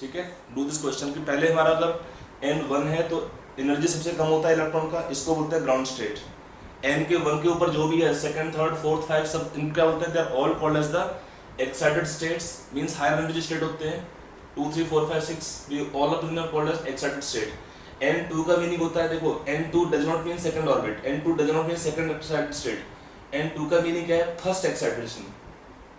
ठीक है, do this question कि पहले हमारा अगर n1 है तो एनर्जी सबसे कम होता है इलेक्ट्रॉन का, इसको बोलते हैं ग्राउंड स्टेट। n के 1 के ऊपर जो भी है, सेकंड, थर्ड, फोर्थ, 5 सब इनका बोलते हैं, they are all called as the excited states, means higher energy state होते हैं। 2 3 4 5 6 we all of them are called as excited state. n2 का मीनिंग होता है, देखो n2 does not mean second orbit, n2 does not mean second excited state, n2 का meaning क्या है, first excitation.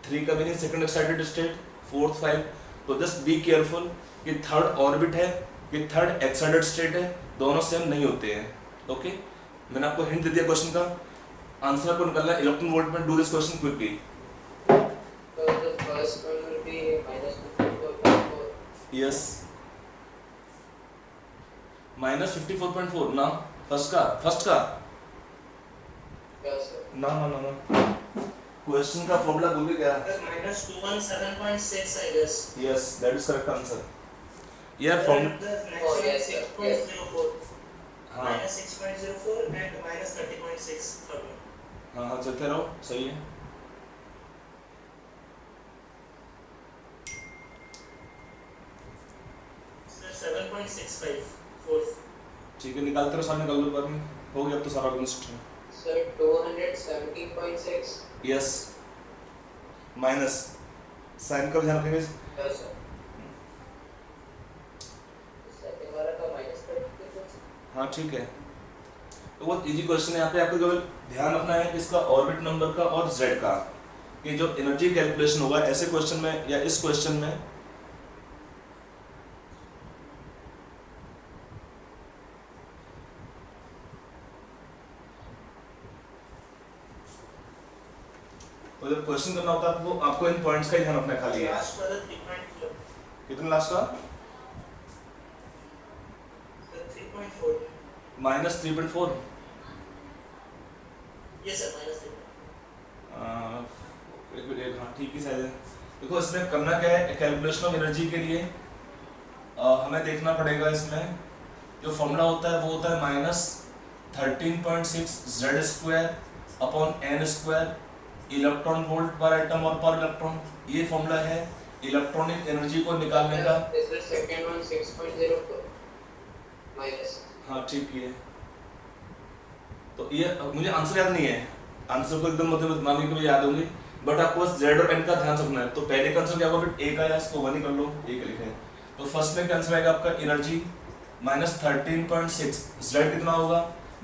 3 का meaning second excited state, fourth, 5। तो just be careful कि थर्ड ऑर्बिट है कि थर्ड एक्साइटेड स्टेट है, दोनों सेम नहीं होते हैं। ओके, मैंने आपको हिंट दे दिया क्वेश्चन का, आंसर आपको निकालना है इलेक्ट्रॉन वोल्ट में। Do this question quickly. So the first one will be -54.4. Yes, -54.4 ना, फर्स्ट का Yes, sir. ना ना ना ना, क्वेश्चन का फॉर्मूला भूल गए क्या? -217.6 I guess. Yes, that is correct answer. यार form And the next Oh, one yes, is sir. 6.04. हाँ -6.04 and -30.6 third one. हाँ हाँ, चलते रहो, सही है। Sir 7.65 fourth. ठीक है, निकालते रहो, सामने निकाल लो बाद में, हो गया अब तो सारा organisation. Sir, 217.6. Yes, minus sign का ध्यान रखेंगे। Yes, sir. Second वाला का -30. हाँ ठीक है, तो बहुत इजी क्वेश्चन है। यहाँ पे आपको केवल ध्यान रखना है कि इसका ऑर्बिट नंबर का और z का, कि जो एनर्जी कैलकुलेशन होगा ऐसे क्वेश्चन में या इस क्वेश्चन में, तो जब क्वेश्चन करना होता है आपको इन पॉइंट्स का ही ध्यान रखना है खाली है। Last वाला 3.4. कितना लास्ट का? Sir 3.4. -3.4। Yes sir, -3. एक मिनट, हाँ ठीक ही शायद है। देखो इसमें करना क्या है, कैलकुलेशन ऑफ एनर्जी के लिए हमें देखना पड़ेगा, इसमें जो फॉर्मूला होता है वो होता है -13.6 z² upon n² electron volt पर एटम और पर इलेक्ट्रॉन। ये फॉर्मूला है इलेक्ट्रॉनिक एनर्जी को निकालने का। Is the second one 6.04? Minus. हाँ ठीक है, तो ये मुझे आंसर याद नहीं है, आंसर को एकदम मतलब मानिए कि मुझे याद होंगे, बट आपको बस z और n का ध्यान रखना है। तो पहले का आंसर क्या होगा, फिर a का, या इसको 1 ही कर लो, a का लिखे। तो फर्स्ट में क्या आंसर आएगा आपका, एनर्जी -13.6, z कितना होगा,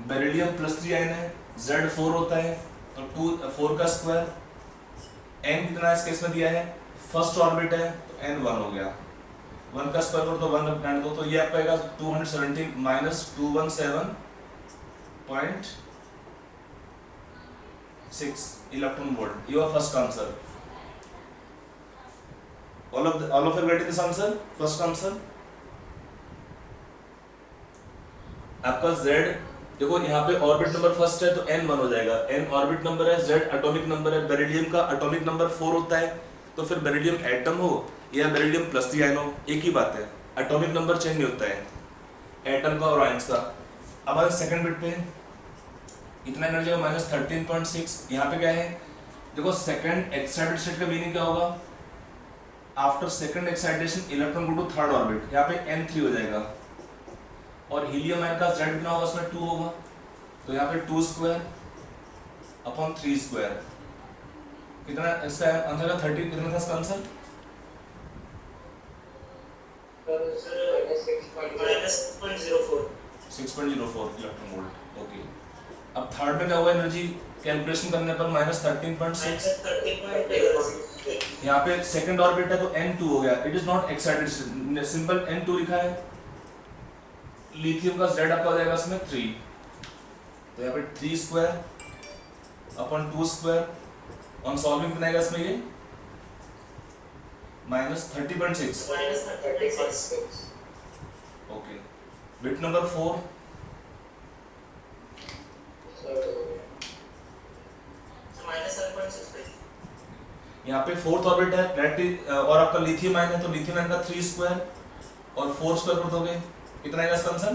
बेरिलियम +3 आयन है, z 4 होता है, तो 4 का स्क्वायर, n कितना इस केस में दिया है, फर्स्ट ऑर्बिट है तो n 1 हो गया, 1 का स्क्वायर करो तो 1 रखना दो, तो ये आपका आएगा 217 -217.6 electron volt. Your first answer. all of you getting this answer, first answer। आपका z, देखो यहाँ पे ऑर्बिट नंबर फर्स्ट है तो n 1 हो जाएगा, n ऑर्बिट नंबर है, z एटॉमिक नंबर है, बेरिलियम का एटॉमिक नंबर 4 होता है, तो फिर बेरिलियम एटम हो या बेरिलियम +3 आयन हो, एक ही बात है, एटॉमिक नंबर चेंज नहीं होता है एटम का और आयंस का। अब आए सेकंड बिट पे, इतना एनर्जी का -13.6, यहाँ पे क्या है, देखो सेकंड एक्साइटेड स्टेट का मीनिंग क्या होगा, after second excitation electron go to third orbit, यहाँ पे n3 हो जाएगा, और हीलियम आयन का z कितना होगा, उसमें 2 होगा, तो यहाँ पे 2² अपॉन 3², कितना इसका आंसर का 30, कितना था इसका answer, Sir, -6.04. 6.04 electron volt. Okay, अब थर्ड में क्या हुआ, एनर्जी कैलकुलेशन करने पर -13.6, -30.8. यहाँ पे सेकंड ऑर्बिट है तो n2 हो गया, it is not excited, simple n2 लिखा है, लिथियम का z आपका हो जाएगा इसमें 3, तो यहाँ पे 3² अपॉन 2², ऑन सॉल्विंग कितना आएगा इसमें, ये -30.6। -30.6. Okay, bit number 4, Sir, So -7.65. यहाँ पे फोर्थ ऑर्बिट है डायरेक्टली, और आपका लिथियम आयन है तो लिथियम आयन का 3² और 4² कर दोगे, कितना आएगा इसका आंसर,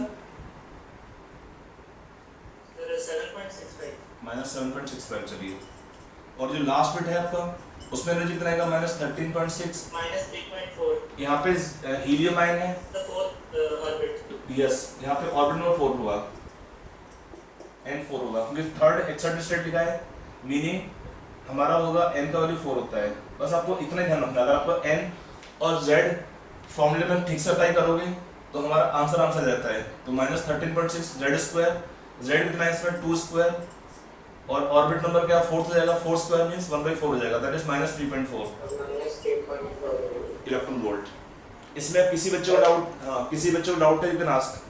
Sir 7.65. -7.65। चलिए, और जो लास्ट बिट है आपका उसमें एनर्जी कितना आएगा, -13.6, -3.4. यहाँ पे हीलियम आयन है, The fourth orbit. यस यहाँ पे ऑर्बिट नंबर 4 होगा, N4 होगा, क्योंकि थर्ड एक्साइटेड स्टेट लिखा है, मीनिंग हमारा होगा N का वैल्यू 4 होता है। बस आपको इतना ध्यान रखना, अगर आपको N और Z फॉर्मूले में ठीक से अप्लाई करोगे तो हमारा आंसर आंसर रहता है। तो -13.6 Z स्क्वायर, Z कितना है इसमें 2 स्क्वायर, और ऑर्बिट नंबर क्या 4 हो जाएगा, 4 स्क्वायर मींस 1/4 हो जाएगा, that is -3.4 minus 3.4. Electron volt. इसमें किसी बच्चे को डाउट, हाँ किसी बच्चे को डाउट है, you can ask.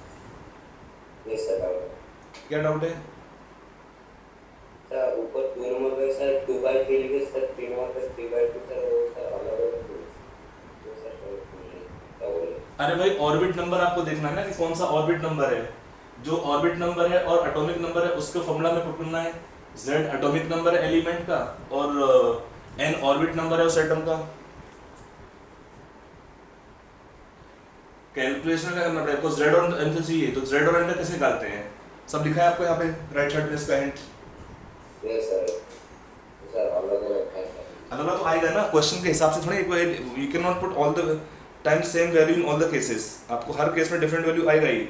Yes sir. क्या डाउट है? सर ऊपर 2 नंबर पे सर 2/3 लिखे सर, 3 नंबर पे 3/2 सर, वो सर अलग-अलग तो सर क्या बोले? अरे भाई ऑर्बिट नंबर आपको देखना है ना कि कौन सा ऑर्बिट नंबर है, जो ऑर्बिट नंबर है और एटॉमिक नंबर है उसके फॉर्मूला में पुट करना है। Z एटॉमिक नंबर है एलिमेंट का और N ऑर्बिट नंबर है उस एटम का। कैलकुलेशन का करना पड़ेगा, तो Z और N तो चाहिए, तो Z और N का कैसे निकालते हैं, सब लिखा है आपको यहाँ पे राइट साइड में इसका हिंट। Yes sir. सर अलग-अलग है सर। अलग तो आएगा ना, क्वेश्चन के हिसाब से थोड़ी, you can not put all the time same value in all the cases, आपको हर केस में डिफरेंट वैल्यू आएगा ही।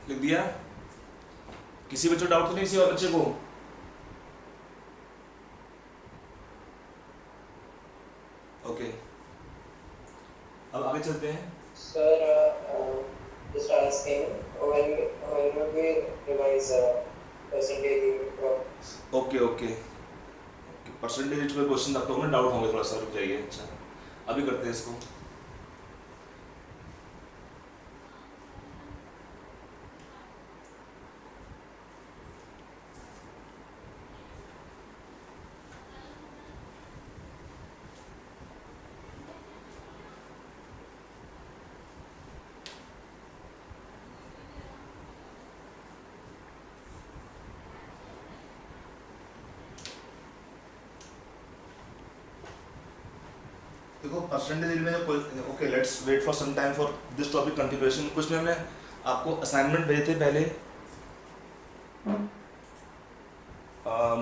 लिख दिया? किसी बच्चे डाउट तो नहीं, किसी और बच्चे को? ओके, अब आगे चलते हैं। Sir, just asking when will we revise percentage unit? Okay okay, percentage पे क्वेश्चन आपको में डाउट होंगे, थोड़ा सा रुक जाइए। अच्छा अभी करते हैं इसको। देखो परसेंटेज में okay, let's wait for some time for this topic continuation. कुछ में हमने आपको असाइनमेंट भेजे थे पहले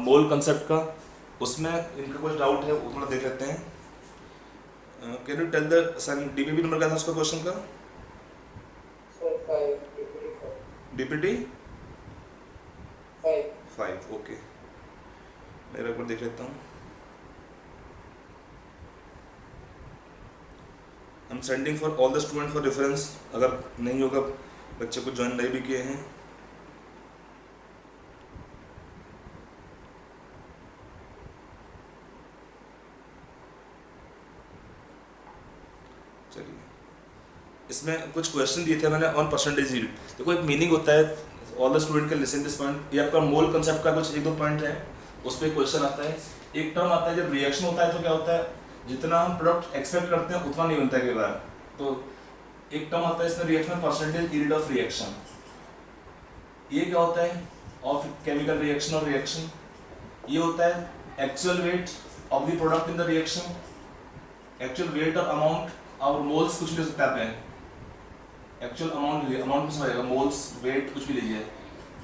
मोल कंसेप्ट का, उसमें इनका कुछ डाउट है वो थोड़ा देख लेते हैं। Can you tell the DPP number क्या था उसका क्वेश्चन का? Sir, 5. डीपीटी 5. 5, ओके मेरा एक बार देख लेता हूँ। I am sending for all the student for reference, अगर नहीं होगा बच्चे को ज्वाइन नहीं भी किए हैं। चलिए, इसमें कुछ क्वेश्चन दिए थे मैंने ऑन परसेंटेज यील्ड। देखो एक मीनिंग होता है, all the student can listen this point, ये आपका मोल कंसेप्ट का कुछ एक दो पॉइंट है, उस पर क्वेश्चन आता है। एक टर्म आता है जब रिएक्शन होता है तो क्या होता है, जितना हम प्रोडक्ट एक्सपेक्ट करते हैं उतना नहीं बनता है कई बार। तो एक टर्म आता है इसमें reaction percentage yield of reaction, ये क्या होता है ऑफ केमिकल रिएक्शन और रिएक्शन, ये होता है actual weight of the product in the reaction, actual wait और अमाउंट और मोल्स कुछ भी हो सकता है, एक्चुअल अमाउंट अमाउंट कुछ रहेगा, मोल्स वेट कुछ भी लीजिए,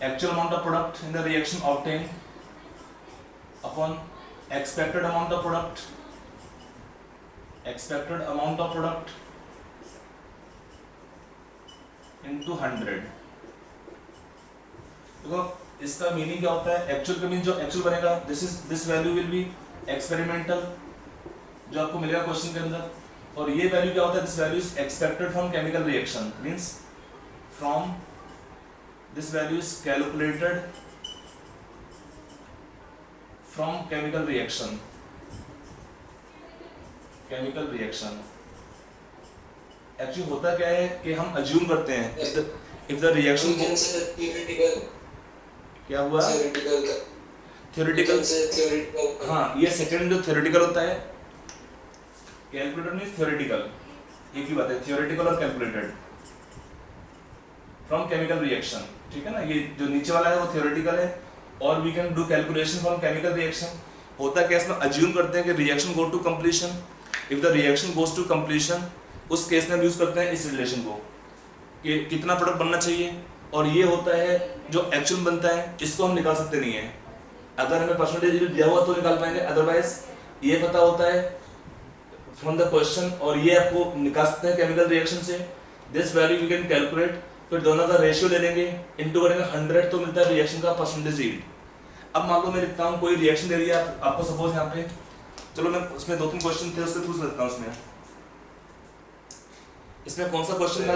actual amount of product in the reaction obtain upon expected amount of product, expected amount of product into 100। देखो इसका मीनिंग क्या होता है, एक्चुअल का मीन जो एक्चुअल बनेगा, this value will be experimental जो आपको मिलेगा क्वेश्चन के अंदर, और ये वैल्यू क्या होता है, this value is expected from chemical reaction, means from this value is calculated from chemical reaction, chemical reaction. Actually होता क्या है कि हम अज्यूम करते हैं इफ द रिएक्शन theoretical क्या हुआ, theoretical थ्योरेटिकल, theoretical हाँ ये सेकंड जो थ्योरेटिकल होता है, कैलकुलेटर मींस थ्योरेटिकल, एक ही बात है, थियोरेटिकल और कैलकुलेटेड फ्रॉम केमिकल रिएक्शन, ठीक है ना। ये जो नीचे वाला है वो थियोरेटिकल है, और we can do calculation from chemical reaction. होता क्या, इसमें अज्यूम करते हैं कि reaction go to completion, if the reaction goes to completion, उस केस में हम यूज करते हैं इस रिलेशन को कि कितना प्रोडक्ट बनना चाहिए, और ये होता है जो एक्चुअल बनता है, इसको हम निकाल सकते नहीं है। अगर हमें परसेंटेज दिया हुआ तो निकाल पाएंगे, अदरवाइज ये पता होता है फ्रॉम द क्वेश्चन, और ये आपको निकाल सकते हैं केमिकल रिएक्शन से। This value you can calculate, फिर दोनों का रेशियो ले लेंगे, इनटू करेंगे 100, तो मिलता है रिएक्शन का परसेंटेज यील्ड। अब मान लो मैं लिखता हूँ कोई रिएक्शन दे दिया आपको, सपोज यहाँ पे, चलो मैं उसमें 2-3 क्वेश्चन थे उसके थ्रू से लेता हूँ। इसमें कौन सा क्वेश्चन था?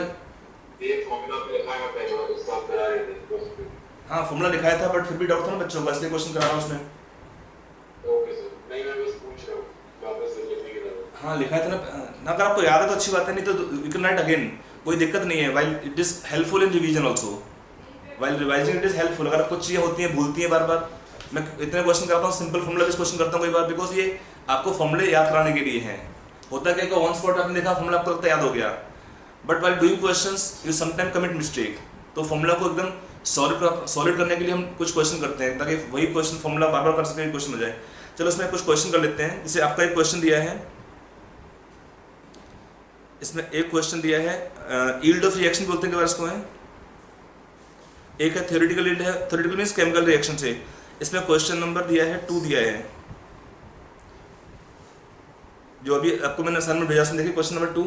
ये फॉर्मूला पे लिखा है, पहले वाला उसको आप करा रहे थे उसमें। हाँ फॉर्मूला लिखाया था, बट फिर भी डाउट था ना बच्चों का, इसलिए क्वेश्चन करा रहा हूँ उसमें। ओके सर, नहीं मैं बस पूछ रहा हूँ वापस से लिखने के लिए। हाँ लिखाया था ना, अगर आपको याद है तो अच्छी बात है, नहीं तो यू कैन राइट अगेन, कोई दिक्कत नहीं है। While it is helpful in revision also, while revising it is helpful. अगर आपको चीजें होती हैं, भूलती हैं बार बार, मैं इतने क्वेश्चन करता हूँ, सिंपल फॉर्मूला बेस्ड क्वेश्चन करता हूँ कई बार, बिकॉज ये आपको फॉर्मूले याद कराने के लिए हैं। होता क्या, वन स्पॉट आपने देखा फॉर्मूला आपको लगता है याद हो गया, but while doing questions you sometime commit mistake. तो फॉर्मूला को एकदम सॉलिड करने के लिए हम कुछ क्वेश्चन करते हैं, ताकि वही क्वेश्चन फॉर्मूला बार बार कर सके, क्वेश्चन हो जाए। चलो इसमें कुछ क्वेश्चन कर लेते हैं। जैसे आपका एक क्वेश्चन दिया है, इसमें एक क्वेश्चन दिया है यील्ड ऑफ रिएक्शन बोलते हैं, इसको है, एक है थ्योरेटिकल यील्ड है, थ्योरेटिकल मींस केमिकल रिएक्शन से। इसमें क्वेश्चन नंबर दिया है 2 दिया है, जो अभी आपको मैंने असाइनमेंट भेजा, सुन देखिए question number 2।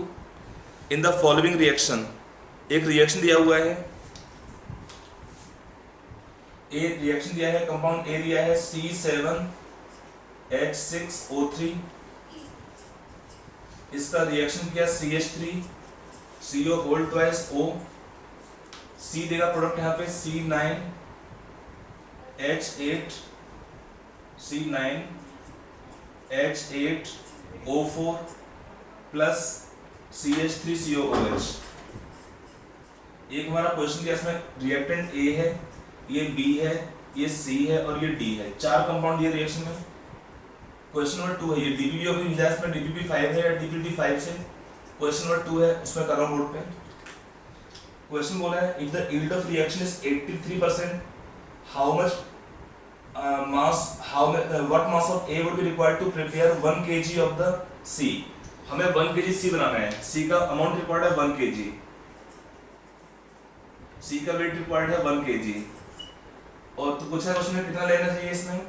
In the following reaction, एक रिएक्शन दिया हुआ है, ए रिएक्शन दिया है, कंपाउंड ए दिया है C7H6O3, इसका रिएक्शन किया CH3 CO whole twice O, C देगा प्रोडक्ट यहाँ पे C9H8O4 प्लस CH3COOH। एक हमारा क्वेश्चन दिया, इसमें रिएक्टेंट A है, ये B है, ये C है और ये D है, 4 कंपाउंड ये रिएक्शन में। क्वेश्चन नंबर 2 है, ये DPP अभी मिला, इसमें DPP 5 है या DPP 5 से। क्वेश्चन नंबर 2 है, उसमें कर रहा हूँ बोर्ड पे। क्वेश्चन बोला है, if the yield of reaction is 83%, how much mass, what mass of A would be required to prepare 1 kg of the C। हमें 1 kg C बनाना है, C का अमाउंट रिक्वायर्ड है 1 kg, C का wait required है 1 kg। और तो पूछा है क्वेश्चन में कितना लेना चाहिए इसमें,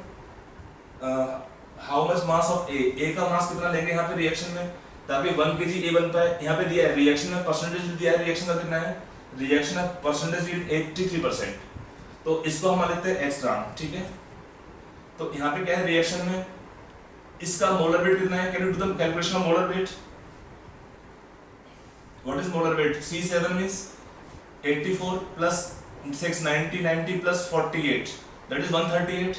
how much mass of A का मास कितना लेंगे यहाँ पे रिएक्शन में, ताकि 1 kg A बन पाए। यहाँ पे दिया है रिएक्शन में परसेंटेज दिया है, रिएक्शन का कितना है, रिएक्शन का परसेंटेज 83%, तो इसको हम मान लेते हैं x ग्राम, ठीक है। तो यहाँ पे क्या है रिएक्शन में, इसका मोलर वेट कितना है, can you do the calculation of molar weight. What is molar weight, C7 means 84 plus 690, 90 plus 48, that is 138.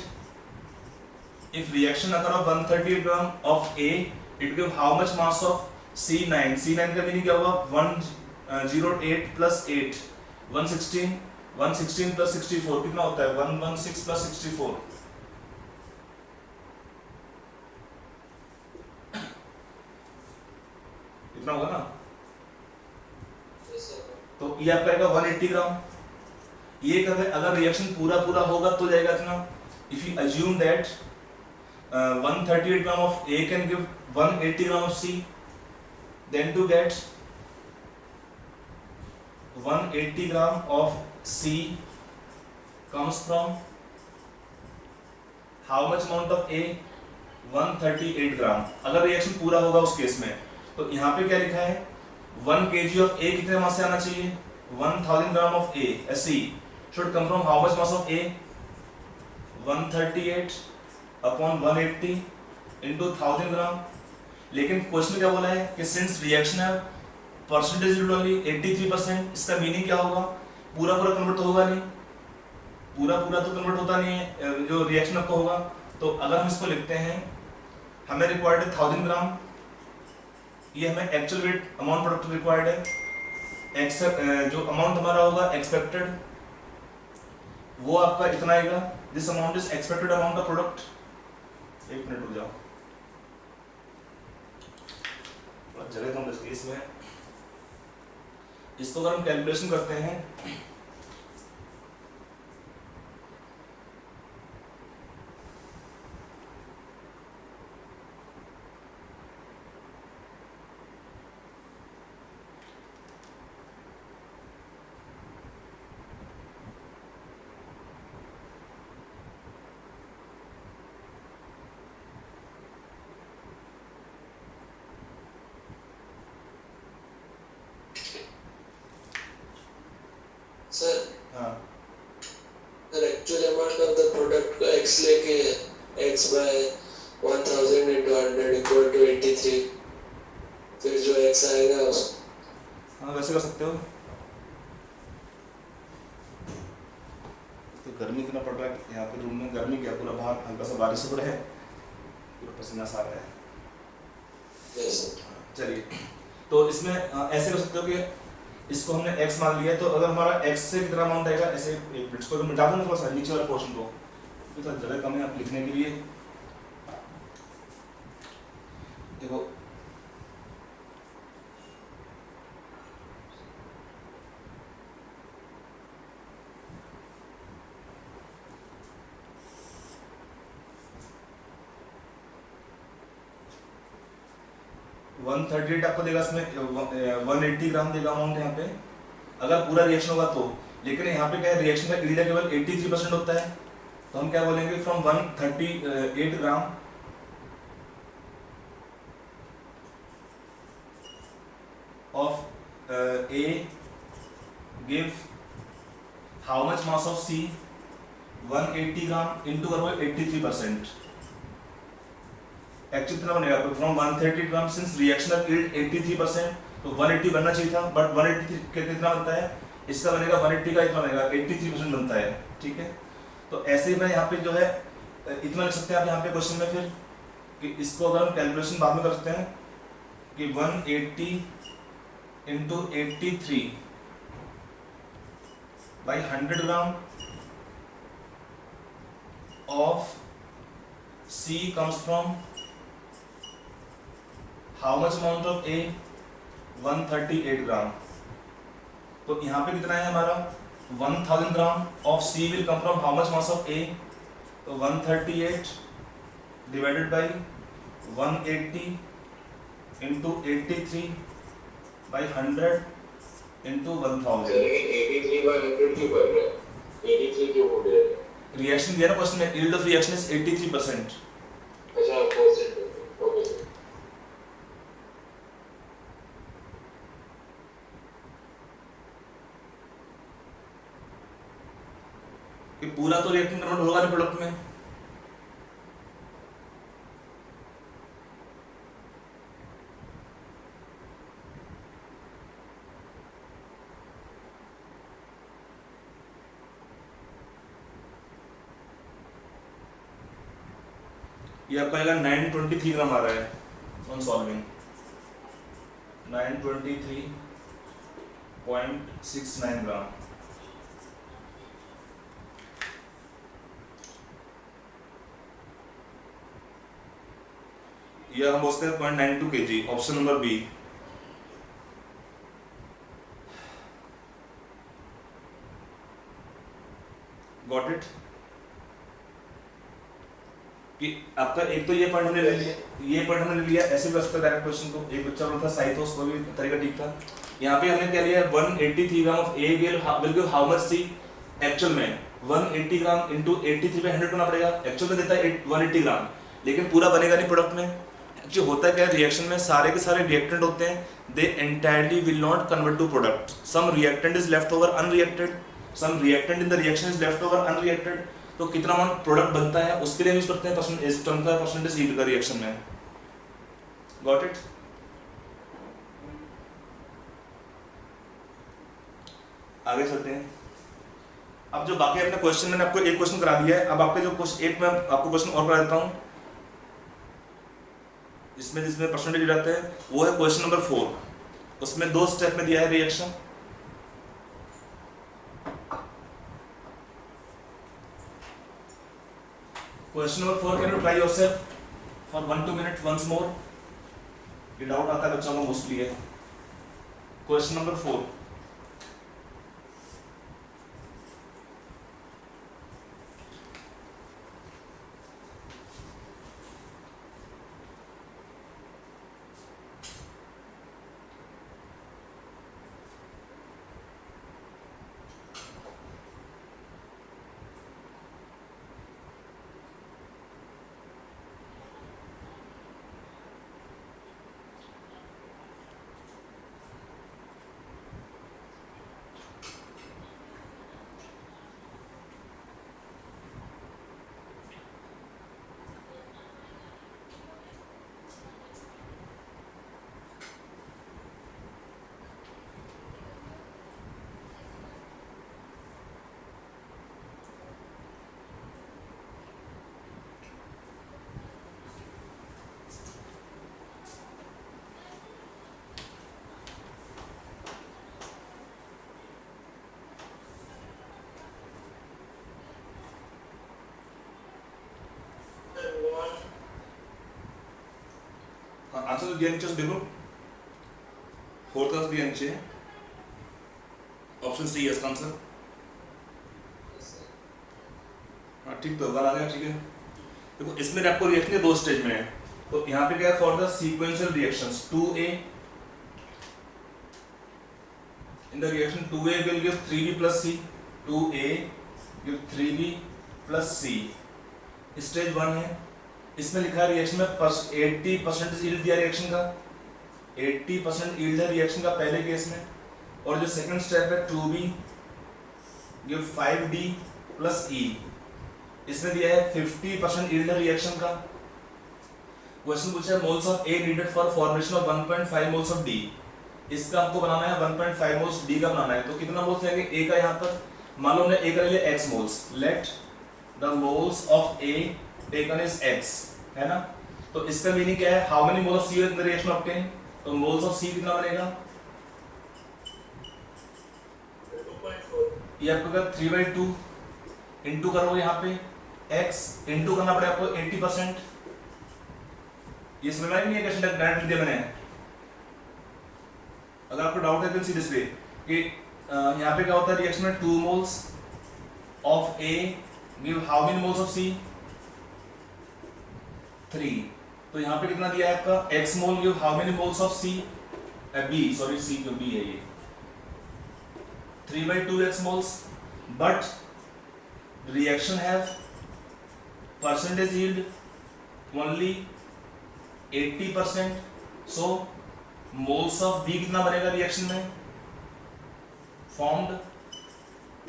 If reaction occur of 138 gram of A, it give how much mass of C9? C9 का meaning क्या होगा, 108 plus 8, 116, 116 plus 64 कितना होता है, 116 plus 64, कितना होगा ना। तो ये आपका आएगा 180 ग्राम। ये अगर रिएक्शन पूरा होगा तो जाएगा इतना। If you assume that 138 gram of A can give 180 gram of C, then to get 180 gram of C comes from how much amount of A, 138 gram। अगर रिएक्शन पूरा होगा उस केस में, तो यहाँ पे क्या लिखा है, 1 kg of A कितने मास से आना चाहिए, 1000 gram of A, C should come from how much mass of A, 138 upon 180 into 1000 ग्राम। लेकिन क्वेश्चन में क्या बोला है कि सिंस रिएक्शन है परसेंटेज ओनली 83%, इसका मीनिंग क्या होगा, पूरा कन्वर्ट तो होगा नहीं, पूरा तो कन्वर्ट होता नहीं है जो रिएक्शन आपको होगा। तो अगर हम इसको लिखते हैं, हमें रिक्वायर्ड है 1000 ग्राम, ये हमें actual wait amount product required है, जो अमाउंट हमारा होगा एक्सपेक्टेड वो आपका इतना आएगा, this amount is expected amount of product. एक मिनट रुक जाओ, जगह कम इसमें। इसको अगर हम कैलकुलेशन करते हैं, Sir, हाँ the actual amount of the product को x लेके x by 1000 into 100 equal to 83, फिर जो x आएगा उस हाँ वैसे कर सकते हो। तो गर्मी इतना पड़ रहा है यहाँ पे रूम में, गर्मी क्या पूरा बाहर हल्का सा बारिश हो रहा है, पूरा पसीना सा आ रहा है। yes चलिए तो इसमें ऐसे कर सकते हो कि इसको हमने x मान लिया, तो अगर हमारा x से कितना अमाउंट आएगा, ऐसे एक मिनट को मिटा दूँ थोड़ा सा नीचे वाले पोर्शन को, तो जगह कम है आप लिखने के लिए। देखो 138 आपको देगा, इसमें 180 ग्राम देगा अमाउंट यहाँ पे, अगर पूरा रिएक्शन होगा तो। लेकिन यहाँ पे क्या है, रिएक्शन का यील्ड केवल 83% होता है, तो हम क्या बोलेंगे from 138 gram of A give how much mass of C, 180 gram into करो 83%, एक्चुअली कितना बनेगा from 130 gram, since reaction of yield 83%, तो 180 बनना चाहिए था, बट 180 कितना बनता है, इसका बनेगा 180 का इतना बनेगा 83% बनता है, ठीक है। तो ऐसे ही मैं यहाँ पे जो है इतना लिख सकते हैं आप यहाँ पे क्वेश्चन में, फिर कि इसको अगर हम कैलकुलेशन बाद में कर सकते हैं कि 180 into 83 by 100 gram of C comes from how much amount of A, 138 ग्राम। तो यहाँ पे कितना है हमारा 1000 gram of C will come from how much mass of A, तो 138 divided by 180 into 83 by 100 into 1000। लेकिन 83 by 100 क्यों कर रहे हैं? 83 क्यों हो गया? रिएक्शन दिया ना क्वेश्चन में, yield of reaction is 83%। अच्छा परसेंट, ओके सर। कि पूरा तो रिएक्शन कन्वर्ट होगा नहीं प्रोडक्ट में, ये आपका आएगा 923 ग्राम आ रहा है ऑन सॉल्विंग, 923.69 ग्राम। ये हम बोलते हैं 0.92 kg, option number B. Got it? कि आपका एक तो ये पॉइंट हमने ले लिया, ये पॉइंट हमने ले लिया, ऐसे भी कर सकते हैं डायरेक्ट क्वेश्चन को। एक बच्चा बोला था साइथोस, वो भी तरीका ठीक था। यहाँ पे हमने क्या लिया 183 gram of A will give how much see, actual में 180 ग्राम इनटू 83 पे 100 करना पड़ेगा, एक्चुअल में देता है 180 ग्राम, लेकिन पूरा बनेगा नहीं प्रोडक्ट में। जो होता है क्या, रिएक्शन में सारे के सारे रिएक्टेंट होते हैं, they entirely will not convert to product, some reactant is left over unreacted, some reactant in the reaction is left over unreacted. तो कितना अमाउंट प्रोडक्ट बनता है उसके लिए यूज करते हैं परसेंटेज, टर्म का परसेंटेज यील्ड का रिएक्शन में। Got it? आगे चलते हैं। अब जो बाकी अपने क्वेश्चन, मैंने आपको एक क्वेश्चन करा दिया है, अब आपके जो क्वेश्चन एक मैं आपको क्वेश्चन और करा देता हूं, इसमें जिसमें परसेंटेज रहते हैं वो है क्वेश्चन नंबर 4। उसमें 2 स्टेप में दिया है reaction. Question number 4, can you try yourself for 1-2 minute once more? ये डाउट आता है बच्चों को मोस्टली है। क्वेश्चन नंबर 4, हाँ आंसर तो दिया नीचे से देखो, फोर्थ आंसर दिया नीचे है, ऑप्शन सी है इसका आंसर। हाँ ठीक, तो वन आ गया, ठीक है। देखो इसमें आपको रिएक्शन के दो स्टेज में है, तो यहाँ पे क्या है, for the sequential reactions 2A, in the reaction 2A will give 3B plus C, 2A give 3B plus C, stage 1 है। इसमें लिखा है रिएक्शन में 80% यील्ड दिया रिएक्शन का, 80% यील्ड है रिएक्शन का पहले केस में, और जो सेकंड स्टेप है 2B give 5D plus E, इसमें दिया है 50% यील्ड है रिएक्शन का। क्वेश्चन पूछा है moles of A needed for formation of 1.5 moles of D, इसका आपको बनाना है 1.5 मोल्स डी का बनाना है, तो कितना मोल्स लेंगे ए का, यहाँ पर मान लो हमने ए का ले लिया x moles, let the moles of A taken is x, है ना। तो इसका मीनिंग क्या है, how many moles of C in the reaction obtain, तो मोल्स ऑफ सी कितना बनेगा, 2.4 ये आपको 3/2 इंटू करोगे यहाँ पे x, इंटू करना पड़ेगा आपको 80%, ये समझ में नहीं है क्वेश्चन डायरेक्ट दिया मैंने। अगर आपको डाउट है तो सी दिस वे कि यहाँ पे क्या होता है रिएक्शन में 2 moles of A give how many moles of C, 3, तो यहाँ पे कितना दिया है आपका x mole give how many moles of C, B sorry C क्यों B है ये 3/2 x moles, but reaction have percentage yield only 80%, so moles of B कितना बनेगा रिएक्शन में फॉर्म्ड,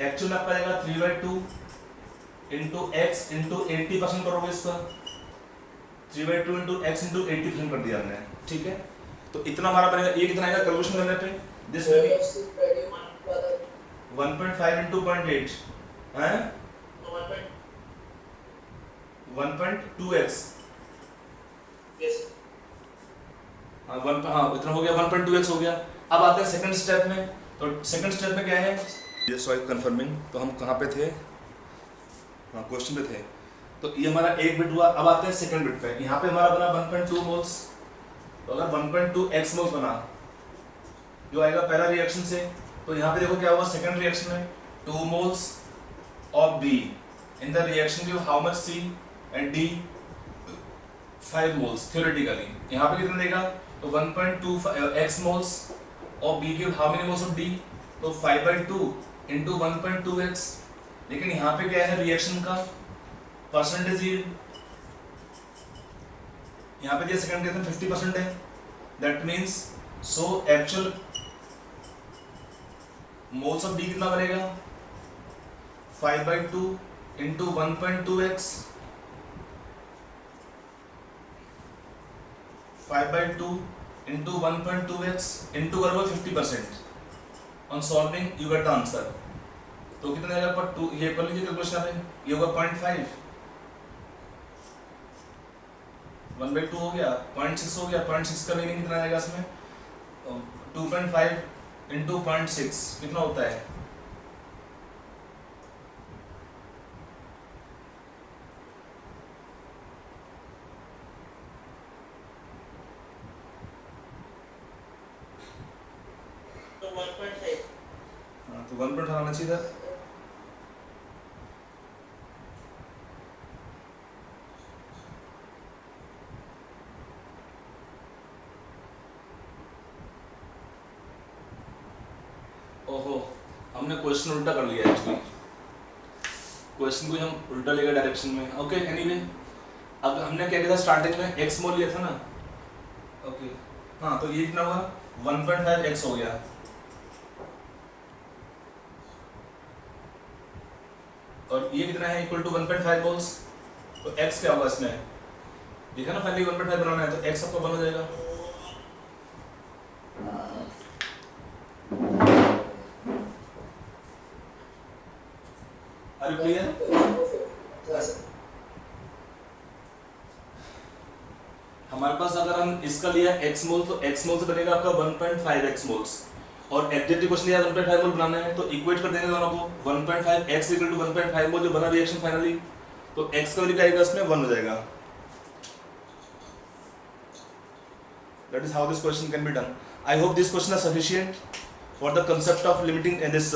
एक्चुअल में आपका आएगा 3/2 इंटू एक्स इंटू 80% करोगे इसका, 3/2 इंटू एक्स इंटू 80% कर दिया हमने, ठीक है। तो इतना हमारा बनेगा, ये कितना आएगा कैलकुलेशन करने पे, दिस विल बी 1.5 इंटू 0.8 है 1.2x, हाँ इतना हो गया 1.2x हो गया। अब आते हैं सेकंड स्टेप में, तो सेकंड स्टेप में क्या है, ये सॉरी कंफर्मिंग, तो हम कहाँ पे थे, हाँ क्वेश्चन पे थे, तो ये हमारा एक बिट हुआ। अब आते हैं सेकंड बिट पे, यहाँ पे हमारा बना 1.2 मोल्स, तो अगर 1.2x मोल्स बना जो आएगा पहला रिएक्शन से, तो यहाँ पे देखो क्या हुआ सेकंड रिएक्शन में 2 moles of B in the reaction give how much C and D 5 moles theoretically, यहाँ पे कितना देगा, तो 1.2 x मोल्स और B give how many moles of D, तो 5/2 इंटू 1.2x, लेकिन यहाँ पे क्या है रिएक्शन का परसेंटेज यील्ड, यहाँ पे दिया सेकंड रिएक्शन 50% है, that means so actual moles of D कितना बनेगा 5/2 into 1.2x, 5/2 into 1.2x into करोगे 50%, on solving you get the answer, तो कितना आएगा पर 2, ये कर लीजिए कैलकुलेशन में, ये होगा 0.5, 1/2 हो गया, 0.6 हो गया, 0.6 का मीनिंग कितना आएगा इसमें 2.5 इंटू 0.6 कितना होता है, तो 1.5, हाँ तो 1.5 आना चाहिए था। ओहो हमने क्वेश्चन उल्टा कर लिया एक्चुअली, क्वेश्चन को हम उल्टा लेकर डायरेक्शन में, ओके एनीवे। अब हमने क्या किया था स्टार्टिंग में x मोल लिया था ना, ओके हाँ, तो ये कितना हुआ 1.5x हो गया, और ये कितना है इक्वल टू 1.5 मोल्स, तो x क्या होगा इसमें, देखा ना फाइनली 1.5 बनाना है, तो x आपका 1 हो जाएगा। Are you clear? हमारे पास अगर हम इसका लिया x मोल, तो x मोल से बनेगा आपका 1.5x मोल्स, और एग्जैक्ट क्वेश्चन लिया 1.5 मोल बनाना है, तो इक्वेट कर देंगे दोनों को 1.5x इक्वल टू 1.5 मोल जो बना रिएक्शन फाइनली, तो x का वैल्यू क्या आएगा इसमें 1 हो जाएगा। That is how this question can be done. I hope this question is sufficient for the concept of limiting and this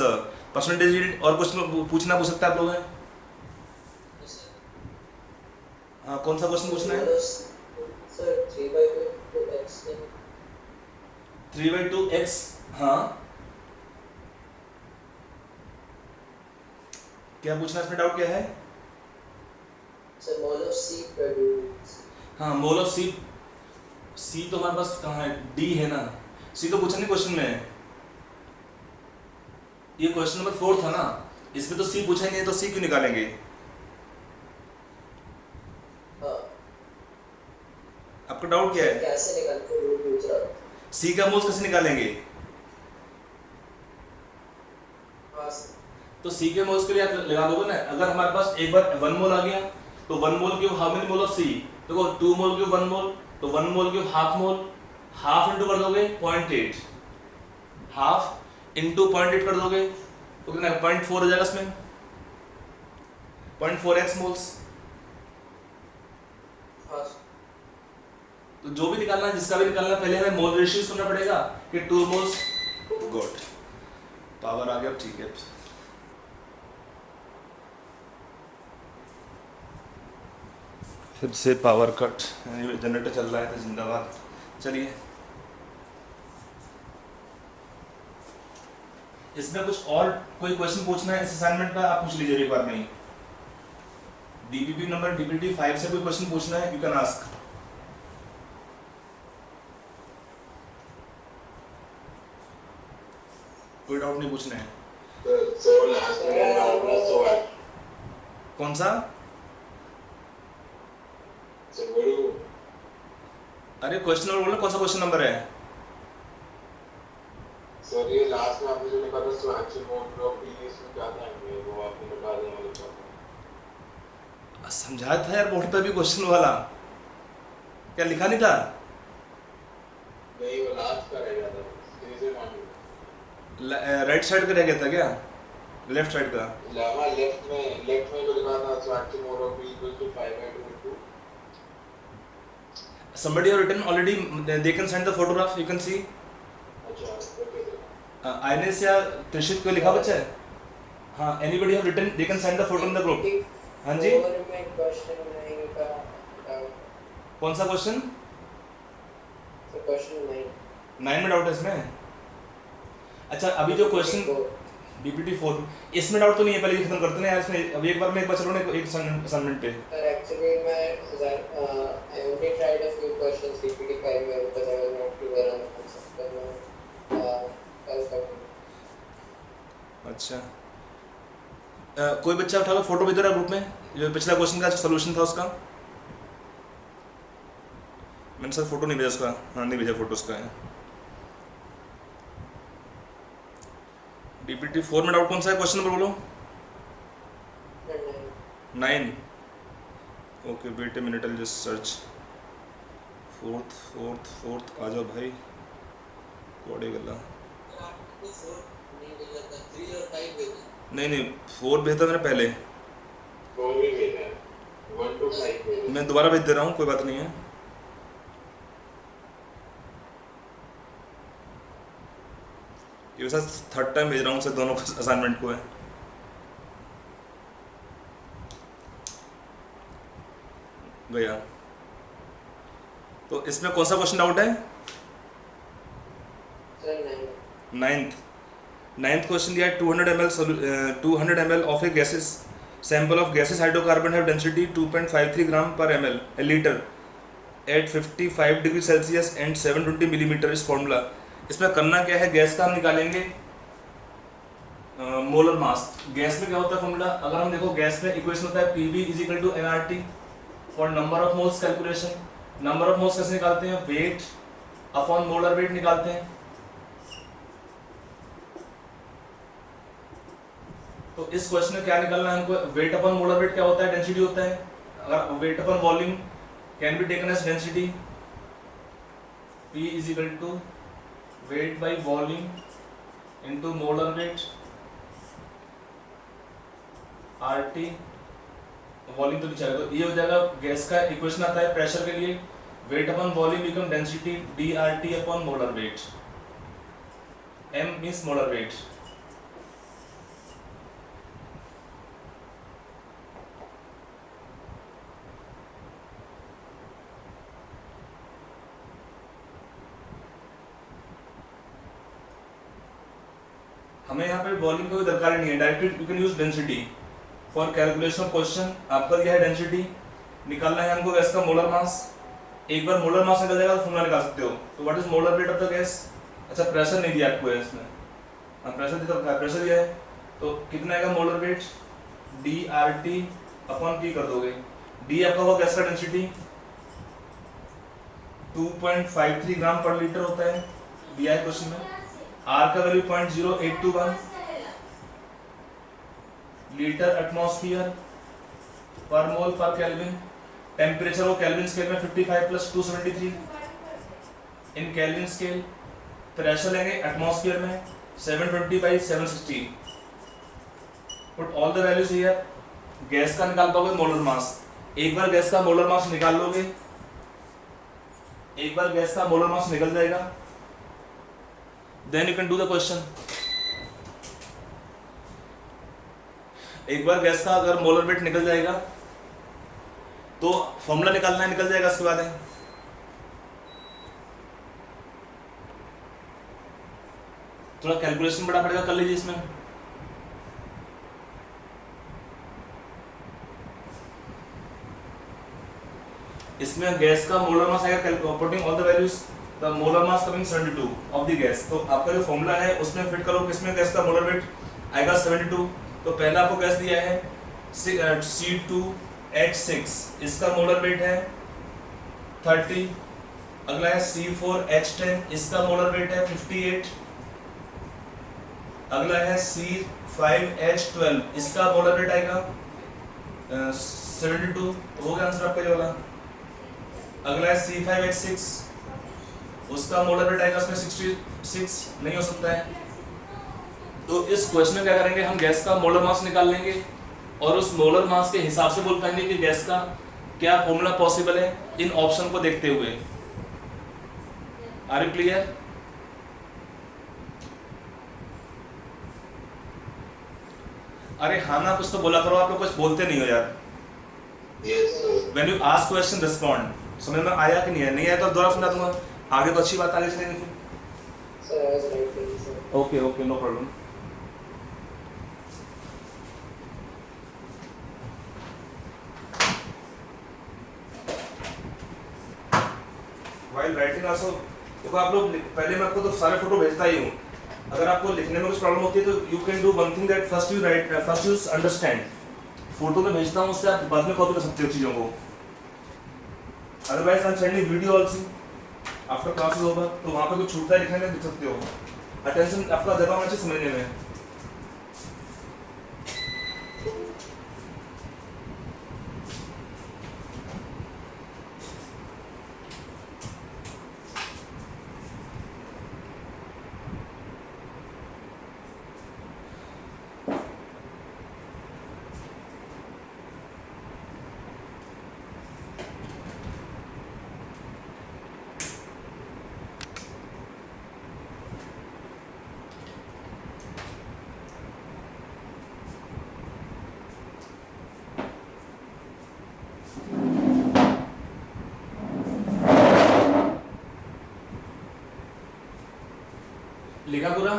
percentage yield. और क्वेश्चन पूछ सकता है आप लोग हैं? हाँ, कौन सा क्वेश्चन पूछना है? Sir 3/2x 3/2x. हाँ, क्या पूछना है इसमें? डाउट क्या है? Sir mole of C produce. हाँ, मोल ऑफ सी. सी तो हमारे पास कहाँ है? डी है ना. सी तो पूछा नहीं क्वेश्चन में. ये क्वेश्चन नंबर 4 था ना, इसमें तो सी पूछा ही नहीं है, तो सी क्यों निकालेंगे? हाँ आपका डाउट क्या है? कैसे निकालते हैं वो पूछ रहा हूँ। सी का मोल्स कैसे निकालेंगे? हाँ सर। तो सी के मोल्स के लिए आप लगा दोगे ना. अगर हमारे पास एक बार 1 मोल आ गया तो 1 mole cube how many mole of C? देखो 2 मोल क्यूब 1 मोल, तो 1 mole cube half mole. Half into कर दोगे 0.8, हाफ इंटू 0.8 कर दोगे तो कितना 0.4 हो जाएगा इसमें. 0.4x moles. हाँ सर। तो जो भी निकालना है, जिसका भी निकालना है, पहले हमें मोल रेशियो करना पड़ेगा कि 2 मोल्स. गुड, पावर आ गया. ठीक है, फिर से पावर कट. जनरेटर चल रहा है तो जिंदाबाद. चलिए, इसमें कुछ और कोई क्वेश्चन पूछना है इस असाइनमेंट का? आप पूछ लीजिए एक बार में ही. डीपीपी नंबर डीपीटी 5 से कोई क्वेश्चन पूछना है, यू कैन आस्क. कोई डाउट नहीं पूछना है. So last में आपने सवाल कौन सा? सर गुरु अरे क्वेश्चन नंबर बोलो, कौन सा क्वेश्चन नंबर है? सर ये लास्ट में आपने जो लिखा था सो एक्चुअल मोड ऑफ पीएस में क्या था वो आपने बता दिया मुझे तो. समझाया था यार बोर्ड पे भी क्वेश्चन वाला. क्या लिखा नहीं था? नहीं वो लास्ट का रह गया था. सीरीज में मान राइट साइड का रह गया था क्या? लेफ्ट साइड का? हाँ लेफ्ट में जो लिखा था सो actual mode of P equal to 5/2 into somebody have written already. They can send the photograph, you can see. अच्छा ओके सर. आइनेस या त्रिशित को लिखा बच्चा है? हाँ, anybody have written, they can send the photo in the group. हाँ जी, और में क्वेश्चन नहीं का कौन सा क्वेश्चन? तो क्वेश्चन नहीं 9 में डाउट है इसमें. अच्छा, अभी जो क्वेश्चन बीपीटी 4 इसमें डाउट तो नहीं है, पहले ये खत्म करते हैं यार. इसमें अभी एक बार में एक बार चलो ना एक असाइनमेंट पे. सर एक्चुअली मैं I only tried a few questions CPT 5 में because I was not clear on the concept but now कल करूँगा. अच्छा, कोई बच्चा उठा लो फोटो इधर है ग्रुप में, जो पिछला क्वेश्चन का सोल्यूशन था उसका. मैंने सर फोटो नहीं भेजा उसका. हाँ, नहीं भेजा फोटो उसका. डीपीटी 4 में डाउट कौन सा है? क्वेश्चन नंबर बोलो. 9. Okay, wait a minute, I just search. Fourth आ जाओ भाई. कोडे गला. नहीं 4 भेजा मैंने पहले. 4 भी भेजा है 1 to 5 भेजा. मैं दोबारा भेज दे रहा हूँ, कोई बात नहीं है. ये वैसा 3rd टाइम भेज रहा हूँ सर दोनों असाइनमेंट को है. गया. तो इसमें कौन सा क्वेश्चन डाउट है? सर 9th क्वेश्चन दिया है. 200 ml of A gases sample of gases hydrocarbon have density 2.53 ग्राम पर ml A litre at 55 degree Celsius and 720 millimetre इस फॉर्मूला. इसमें करना क्या है? गैस का हम निकालेंगे मोलर मास. गैस में क्या होता है फॉर्मूला? अगर हम देखो गैस में इक्वेशन होता है PV is equal to nRT for number of moles calculation. Number of moles कैसे निकालते हैं? वेट अपॉन मोलर वेट निकालते हैं. तो इस क्वेश्चन में क्या निकालना है हमको? वेट अपॉन मोलर वेट क्या होता है? डेंसिटी होता है. अगर weight upon volume can be taken as density. P is equal to weight by volume into molar weight RT. Volume तो नीचे आएगा, तो ये हो जाएगा. गैस का इक्वेशन आता है प्रेशर के लिए weight upon volume become density dRT upon molar weight. M means molar weight. हमें यहाँ पे वॉल्यूम की कोई दरकार नहीं है, directly you can use density for calculation of question. आपका दिया है डेंसिटी, निकालना है हमको गैस का मोलर मास। एक बार मोलर मास निकल जाएगा तो फॉर्मूला निकाल सकते हो। तो what is molar weight of the gas? अच्छा प्रेशर नहीं दिया आपको है इसमें, प्रेशर दिया तो प्रेशर दिया है तो कितना आएगा molar weight? D R T upon P कर दोगे। डी आपका होगा गैस का डेंसिटी 2.53 ग्राम पर लीटर होता है दिया है क्वेश्चन में। आर का वैल्यू 0.0821 लीटर एटमॉस्फेयर पर मोल पर केल्विन। टेम्परेचर वो केल्विन स्केल में 55 प्लस 273 इन केल्विन स्केल। प्रेशर लेंगे एटमॉस्फेयर में 720/760। Put all the values here. Gas का निकाल पाओगे मोलर मास। एक बार गैस का मोलर मास निकाल लोगे, एक बार गैस का मोलर मास निकल जाएगा, then you can do the question. एक बार गैस का अगर मोलर वेट निकल जाएगा तो फॉर्मूला निकालना है, निकल जाएगा। उसके बाद है थोड़ा कैलकुलेशन बड़ा पड़ेगा, कर लीजिए इसमें। इसमें गैस का मोलर मास आएगा, putting all the values the molar mass coming 72 of the gas. तो आपका जो फॉर्मूला है उसमें फिट करो किसमें गैस का मोलर वेट आएगा 72। तो पहला आपको गैस दिया है C2H6, इसका मोलर वेट है 30। अगला है C4H10, इसका मोलर वेट है 58। अगला है C5H12, इसका मोलर वेट आएगा 72। हो गया आंसर आपका ये वाला। अगला है C5H6, उसका मोलर वेट आएगा उसमें 66, नहीं हो सकता है। तो इस क्वेश्चन में क्या करेंगे, हम गैस का मोलर मास निकाल लेंगे और उस मोलर मास के हिसाब से बोल पाएंगे कि गैस का क्या फॉर्मूला पॉसिबल है इन ऑप्शन को देखते हुए। Are you clear? अरे हाँ ना, कुछ तो बोला करो, आप लोग कुछ बोलते नहीं हो यार। Yes, sir. When you ask question respond. समझ में आया कि नहीं है? नहीं आया तो दोबारा सुना दूंगा, आगे तो अच्छी बात, आगे चलेंगे फिर। Sir, I was writing, sir. Okay okay, no problem. While writing also देखो आप लोग पहले मैं आपको तो सारे फोटो भेजता ही हूँ। अगर आपको लिखने में कुछ प्रॉब्लम होती है तो you can do one thing that first you right, first you understand. Photo में भेजता हूँ, उससे आप बाद में कॉपी कर सकते हो चीज़ों को। Otherwise I am sending video also after class is over, तो वहाँ पे कुछ छूटता है लिखने में, लिख सकते हो। अटेंशन आपका ज़्यादा होना चाहिए समझने में। लिखा पूरा?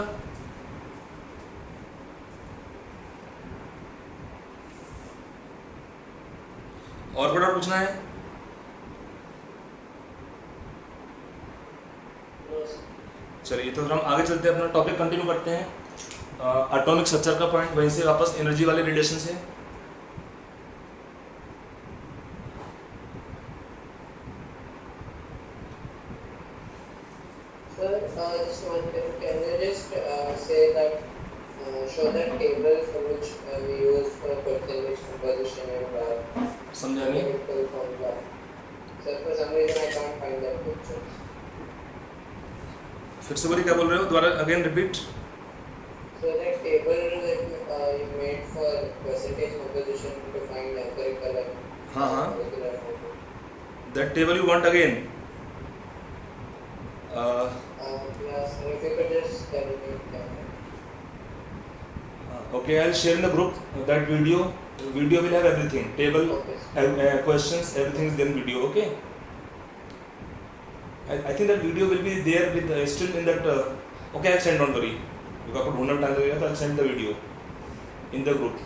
और बड़ा पूछना है? चलिए तो हम आगे चलते हैं, अपना टॉपिक कंटिन्यू करते हैं। एटॉमिक स्ट्रक्चर का पॉइंट, वहीं से वापस एनर्जी वाले रिलेशन से। Sir, just one thing. Can you just say that, show that table for which we use for percentage composition and समझा नहीं? chemical formula? Sir, for some reason I can't find that picture. फिर से बोलिए क्या बोल रहे हो, दोबारा again repeat. So that table that you made for percentage composition to find empirical and हाँ हाँ, molecular formula. That table you want again. Yeah, sir, if you could just tell me that. Okay, I'll share in the group that video. Video will have everything, table, Okay, sir. questions, everything is there in video. Okay. I think that video will be there with still in that. Okay, I'll send. Don't worry. Because आपको ढूंढना time लगेगा तो I'll send the video in the group.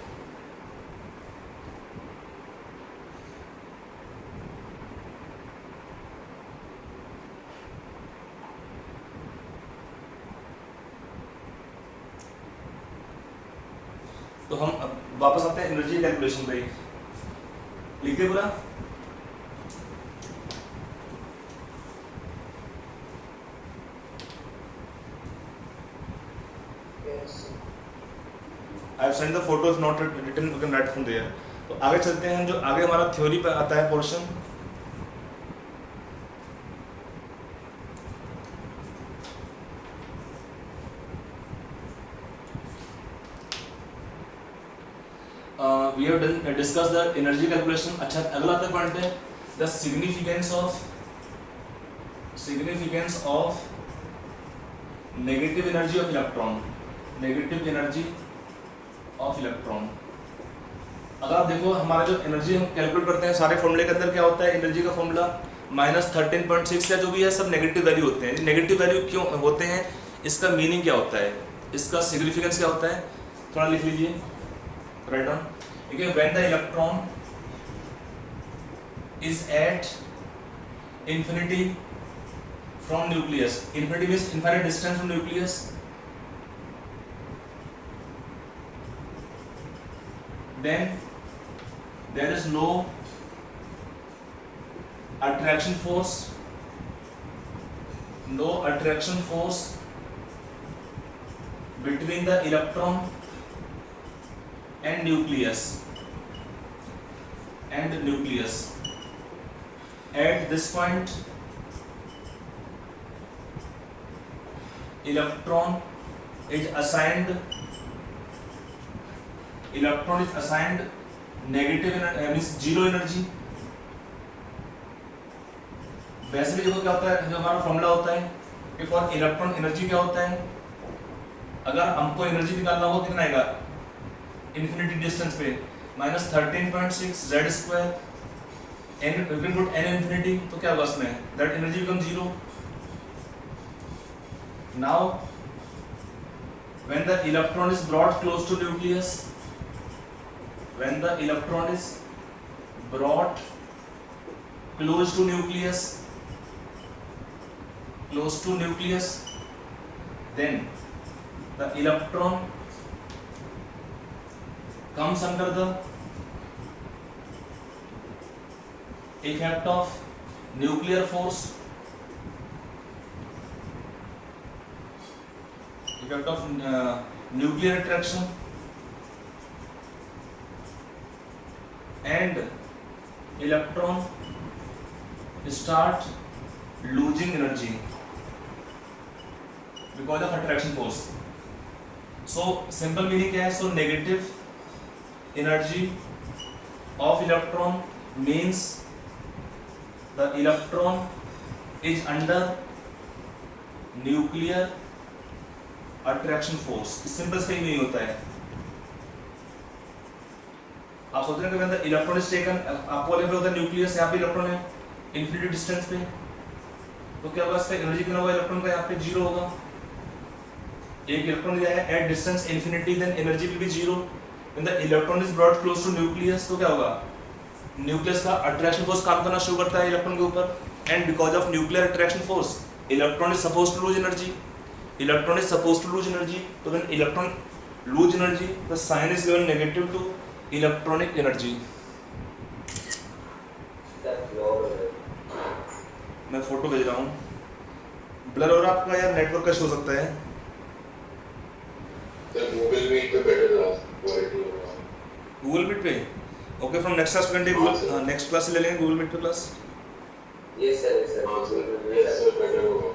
तो हम अब वापस आते हैं एनर्जी कैलकुलेशन पे। लिखते पूरा। Yes, sir. I have sent the photos not written, you can write from there. तो आगे चलते हैं, जो आगे हमारा थ्योरी पे आता है portion. We have discussed the energy calculation. अच्छा, अगला आता पॉइंट है the significance of negative energy of electron. Negative energy of electron. अगर आप देखो हमारा जो एनर्जी हम कैलकुलेट करते हैं सारे फॉर्मूले के अंदर क्या होता है, एनर्जी का फॉर्मूला -13.6 या जो भी है सब नेगेटिव वैल्यू होते हैं। नेगेटिव वैल्यू क्यों होते हैं, इसका मीनिंग क्या होता है, इसका सिग्निफिकेंस क्या होता है, थोड़ा लिख लीजिए, राइट डाउन। ठीक है, when the electron is at infinity from nucleus, infinity means infinite distance from nucleus, then there is no attraction force between the electron and nucleus at this point electron is assigned negative means zero energy। वैसे भी देखो क्या होता है, जो हमारा formula होता है कि फॉर इलेक्ट्रॉन एनर्जी क्या होता है, अगर हमको एनर्जी निकालना हो कितना आएगा इन्फिनिटी डिस्टेंस पे -13.6 z square n, you can put n infinity, तो क्या होगा इसमें, that energy becomes zero। now when the electron is brought close to nucleus, when the electron is brought close to nucleus, then the electron comes under the effect of nuclear force, nuclear attraction, and electron start losing energy because of attraction force। so simple meaning क्या है, so negative energy of electron means the electron is under nuclear attraction force। Simple से नहीं होता है, आप सोच रहे हैं कि when the electron is taken, आपको वाले पे होता है न्यूक्लियस, यहाँ पे इलेक्ट्रॉन है इन्फिनिटी डिस्टेंस पे, तो क्या होगा, इसका एनर्जी कितना होगा इलेक्ट्रॉन का, यहाँ पे जीरो होगा। एक इलेक्ट्रॉन दिया है at distance infinity, then energy will be zero. When the electron is brought close to nucleus, तो क्या होगा, न्यूक्लियस का अट्रैक्शन फोर्स काम करना शुरू करता है इलेक्ट्रॉन के ऊपर, and because of nuclear attraction force electron is supposed to lose energy. तो when electron lose energy the sign is given negative to electronic energy. मैं फोटो भेज रहा हूँ, ब्लर हो रहा आपका या नेटवर्क का शो सकता है। गूगल मीट पे बेटर क्वालिटी होगा। गूगल मीट पे okay, from next class Google next class से ले लेंगे गूगल मीट पे class. Yes, sir. Yes sir, better होगा।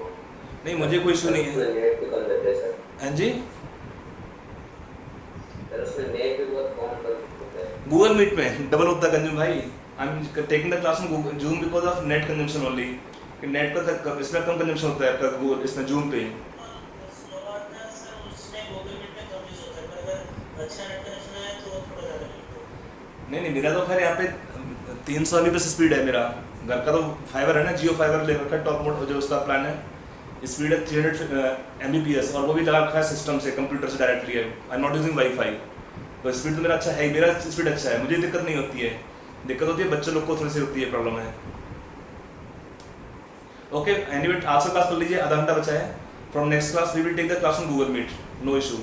नहीं मुझे कोई इशू नहीं है। नेट पे कर लेते हैं सर। हाँ जी, सर उसमें नेट पे बहुत कम होता है। गूगल मीट पे डबल होता है कंज्यूम भाई। I am taking the class on zoom because of net consumption only. कि नेट का इसमें कम कंजम्पशन होता है आपका गूगल इसमें जूम पे। स्लो आता है सर, उसमें गूगल मीट में कम यूज होता है, पर अगर अच्छा नेट कनेक्शन है तो थोड़ा ज़्यादा यूज होता है। नहीं नहीं, मेरा तो खैर यहाँ पे 300 Mbps स्पीड है मेरा। घर का तो फाइबर है ना, जियो फाइबर ले रखा है, टॉप मोड जो उसका प्लान है। स्पीड है 300 Mbps, और वो भी लगा रखा है सिस्टम से, कंप्यूटर से डायरेक्टली है। I am not using wifi, तो स्पीड तो मेरा अच्छा है, मेरा स्पीड अच्छा है, मुझे दिक्कत नहीं होती है। दिक्कत होती है बच्चे लोग को, थोड़ी सी होती है, प्रॉब्लम है। ओके एनीवे, आज का क्लास कर लीजिए, आधा घंटा बचा है। From next class we will take the class on Google Meet, no issue.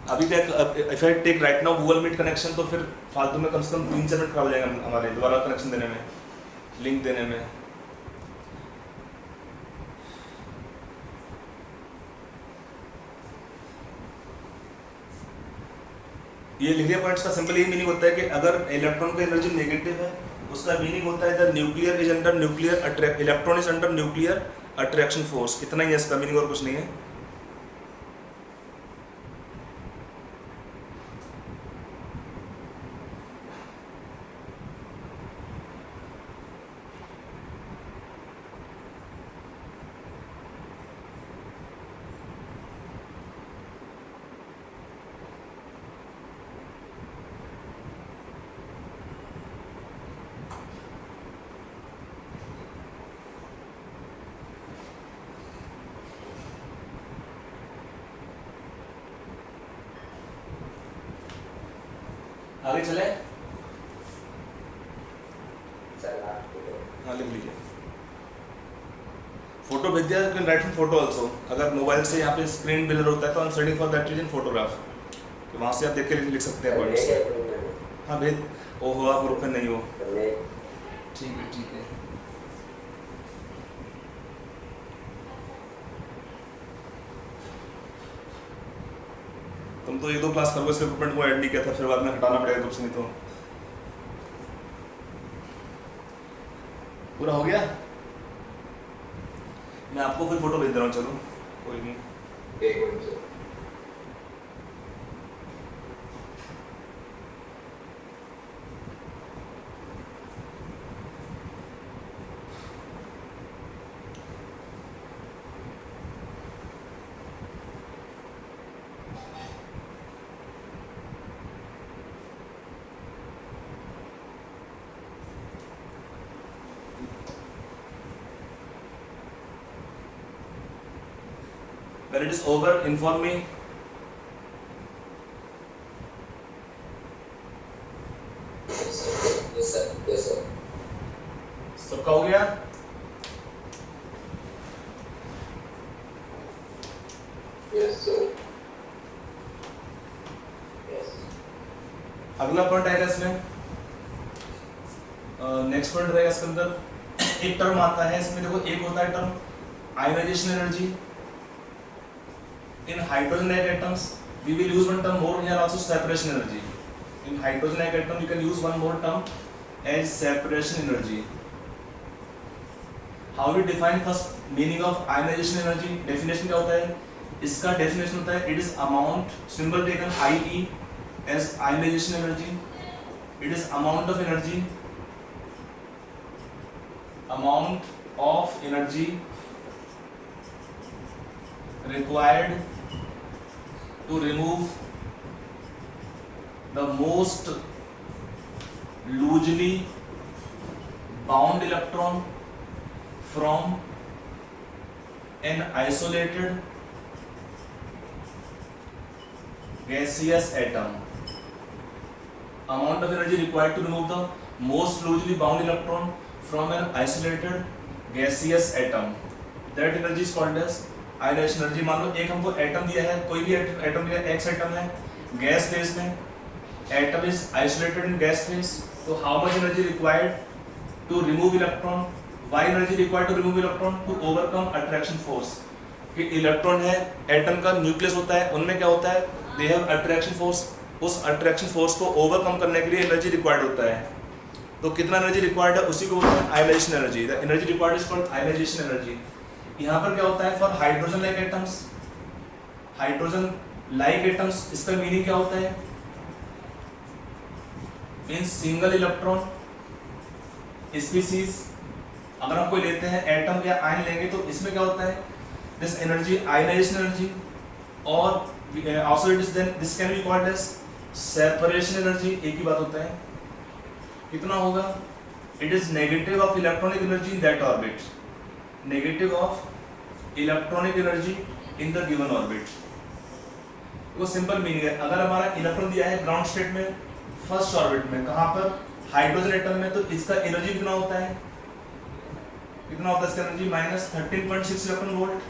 अभी तक if I take right now Google Meet connection, तो फिर फालतू में कम से कम 3-4 मिनट खराब हो जाएंगे हमारे दोबारा कनेक्शन देने में, लिंक देने में। ये लिखे पॉइंट्स का सिंपल ये मीनिंग होता है कि अगर इलेक्ट्रॉन का एनर्जी नेगेटिव है, उसका मीनिंग होता है the nuclear is under nuclear attract, electron is under nuclear attraction force. इतना ही है इसका मीनिंग, और कुछ नहीं है। आगे चले, हाँ लिख लीजिए। फोटो भेज दिया, you can write in photo also. अगर मोबाइल से यहाँ पे स्क्रीन बिलर होता है तो I am studying for that reason photograph, तो वहाँ से आप देख के लिख सकते हैं पॉइंट्स। हाँ भेज, ओहो आप ग्रुप में नहीं हो, ठीक है ठीक है। तुम तो 1-2 क्लास करोगे, इसके इक्विपमेंट को ऐड नहीं किया था, फिर बाद में हटाना पड़ेगा ग्रुप से, नहीं तो। पूरा हो गया, मैं आपको फिर फोटो भेज दे रहा हूँ, चलो कोई नहीं। एक मिनट से When it is over, inform me. Yes sir, yes sir. सबका हो गया? Yes sir Yes. अगला पॉइंट आएगा इसमें, नेक्स्ट पॉइंट रहेगा इसके अंदर। एक टर्म आता है इसमें, देखो एक होता है term ionisation energy in hydrogen egg atoms. We will use one term more here also, separation energy. In hydrogen egg atom you can use one more term as separation energy. How we define first meaning of ionization energy? Definition क्या होता है इसका? definition होता है it is amount, symbol taken IE as ionization energy. It is amount of energy required to remove the most loosely bound electron from an isolated gaseous atom. Amount of energy required to remove the most loosely bound electron from an isolated gaseous atom. That energy is called as ionisation energy. मान लो एक हमको atom दिया है, कोई भी atom दिया है, एक्स एटम है गैस फेज में, atom is isolated in gas phase, तो how much energy required to remove electron, why energy required to remove electron to overcome attraction force. कि इलेक्ट्रॉन है, एटम का न्यूक्लियस होता है, उनमें क्या होता है, दे हैव अट्रैक्शन फोर्स, उस अट्रैक्शन फोर्स को ओवरकम करने के लिए एनर्जी रिक्वायर्ड होता है। तो कितना एनर्जी रिक्वायर्ड है उसी को बोलते हैं ionisation energy. The energy required is called ionisation energy. यहाँ पर क्या होता है for hydrogen like atoms, hydrogen like atoms, इसका मीनिंग क्या होता है? Means single electron species. अगर हम कोई लेते हैं एटम या आयन लेंगे तो इसमें क्या होता है? दिस एनर्जी आयनाइजेशन एनर्जी, और also it is then this can be called as separation energy. एक ही बात होता है। कितना होगा? It is negative of electronic energy in that orbit, negative of electronic energy in the given orbit. वो simple meaning है। अगर हमारा इलेक्ट्रॉन दिया है ग्राउंड स्टेट में फर्स्ट ऑर्बिट में, कहाँ पर? हाइड्रोजन एटम में, तो इसका एनर्जी कितना होता है? कितना होता है इसका एनर्जी? -13.6 electron volt.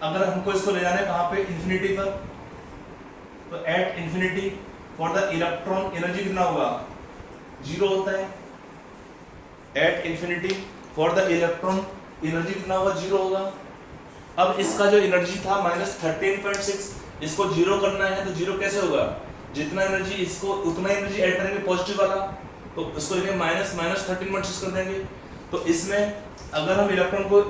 अगर हमको इसको ले जाना है कहाँ पे? इन्फिनिटी पर, तो at infinity for the electron energy कितना होगा? 0 होता है। At infinity for the electron energy कितना होगा? 0 होगा। अब इसका जो एनर्जी था -13.6, इसको 0 करना है तो 0 कैसे होगा? जितना एनर्जी इसको उतना एनर्जी ऐड करेंगे पॉजिटिव वाला, तो इसको लेके -13.6 कर देंगे। तो इसमें अगर हम इलेक्ट्रॉन को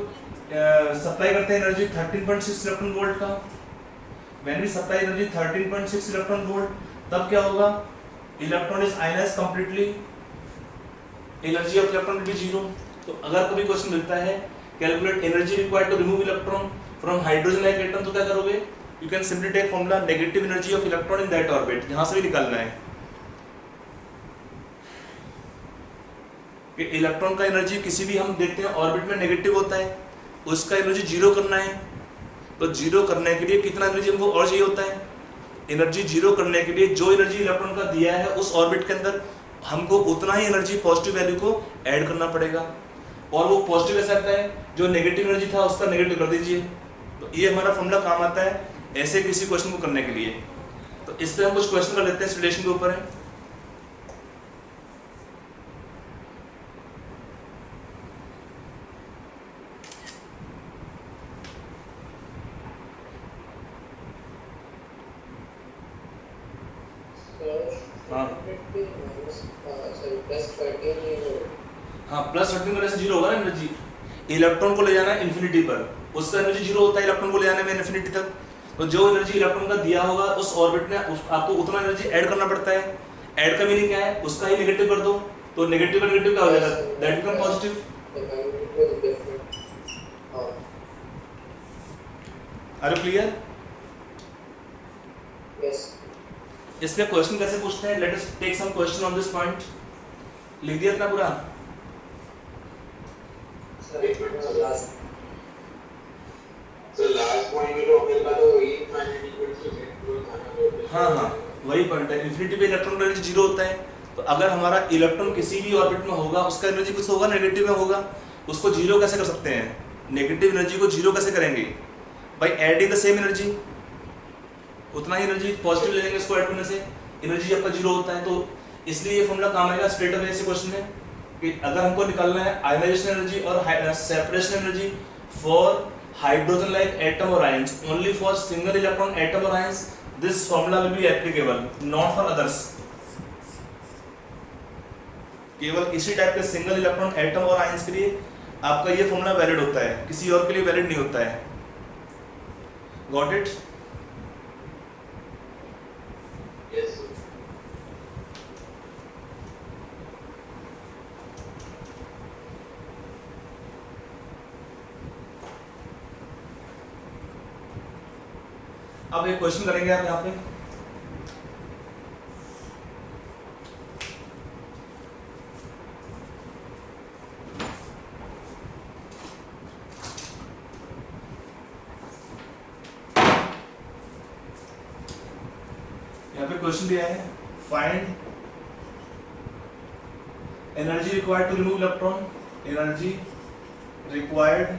सप्लाई करते हैं एनर्जी 13.6 इलेक्ट्रॉन वोल्ट का, when we supply energy 13.6 electron volt, तब क्या होगा? Electron is ionised completely, energy of electron will be 0। तो अगर कभी क्वेश्चन मिलता है calculate energy required to remove electron from hydrogen like atom, तो क्या करोगे? You can simply take formula negative energy of electron in that orbit, यहां से भी निकालना है कि इलेक्ट्रॉन का एनर्जी किसी भी हम देखते हैं ऑर्बिट में नेगेटिव होता है, उसका एनर्जी 0 करना है। तो 0 करने के लिए कितना एनर्जी हमको और चाहिए होता है? एनर्जी 0 करने के लिए जो एनर्जी इलेक्ट्रॉन का दिया है उस ऑर्बिट के अंदर हमको उतना ही एनर्जी पॉजिटिव वैल्यू को ऐड करना पड़ेगा। और वो पॉजिटिव ऐसा आता है, जो नेगेटिव एनर्जी था उसका नेगेटिव कर दीजिए। तो ये हमारा फॉर्मूला काम आता है ऐसे किसी क्वेश्चन को करने के लिए। तो इस पे हम कुछ क्वेश्चन कर लेते हैं, इस रिलेशन के ऊपर है। हाँ +13 करने से 0 होगा ना एनर्जी। इलेक्ट्रॉन को ले जाना है इन्फिनिटी पर, उसका एनर्जी 0 होता है इलेक्ट्रॉन को ले जाने में इन्फिनिटी तक। तो जो एनर्जी इलेक्ट्रॉन का दिया होगा उस ऑर्बिट में आपको उतना एनर्जी ऐड करना पड़ता है। ऐड का मीनिंग क्या है? उसका ही नेगेटिव कर दो, तो नेगेटिव का नेगेटिव क्या हो जाएगा? That become positive. Are you clear? Yes. इसमें क्वेश्चन कैसे पूछते हैं? Let us take some question on this point. लिख दिया इतना पूरा? So last point में तो अपने का तो infinite equals to zero था ना। हाँ, वही पॉइंट है। इन्फिनिटी पे इलेक्ट्रॉन का एनर्जी 0 होता है। तो अगर हमारा इलेक्ट्रॉन किसी भी ऑर्बिट में होगा, उसका एनर्जी कुछ होगा नेगेटिव में होगा, उसको 0 कैसे कर सकते हैं? नेगेटिव एनर्जी को 0 कैसे करेंगे? By adding the same energy. उतना ही एनर्जी पॉजिटिव ले लेंगे, इसको ऐड करने से एनर्जी आपका 0 होता है। तो इसलिए ये फॉर्मूला काम आएगा स्ट्रेट अवे ऐसे क्वेश्चन में कि अगर हमको निकालना है आयनाइजेशन एनर्जी और separation energy for hydrogen like atom और ions, only for single electron atom और ions, this formula will be applicable, not for others. केवल इसी टाइप के सिंगल इलेक्ट्रॉन एटम और आयंस के लिए आपका ये फॉर्मूला वैलिड होता है, किसी और के लिए वैलिड नहीं होता है। Got it? Yes. अब एक क्वेश्चन करेंगे आप यहाँ पे। यहाँ पे क्वेश्चन दिया है, find energy required to remove electron, energy required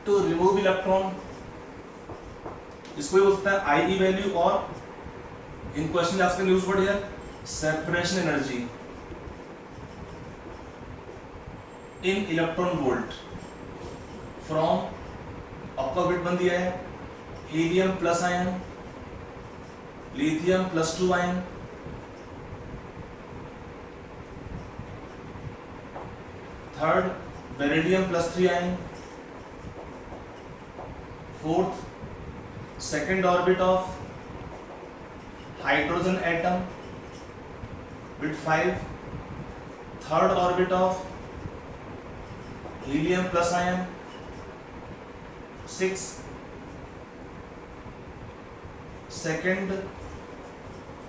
to remove electron, इसको ही बोलते हैं IE वैल्यू, और in question asking use word here separation energy in electron volt from, आपका बिट बन दिया है helium plus ion, lithium +2 ion, third beryllium +3 ion, fourth second orbit of hydrogen atom with 5, third orbit of helium plus ion 6, second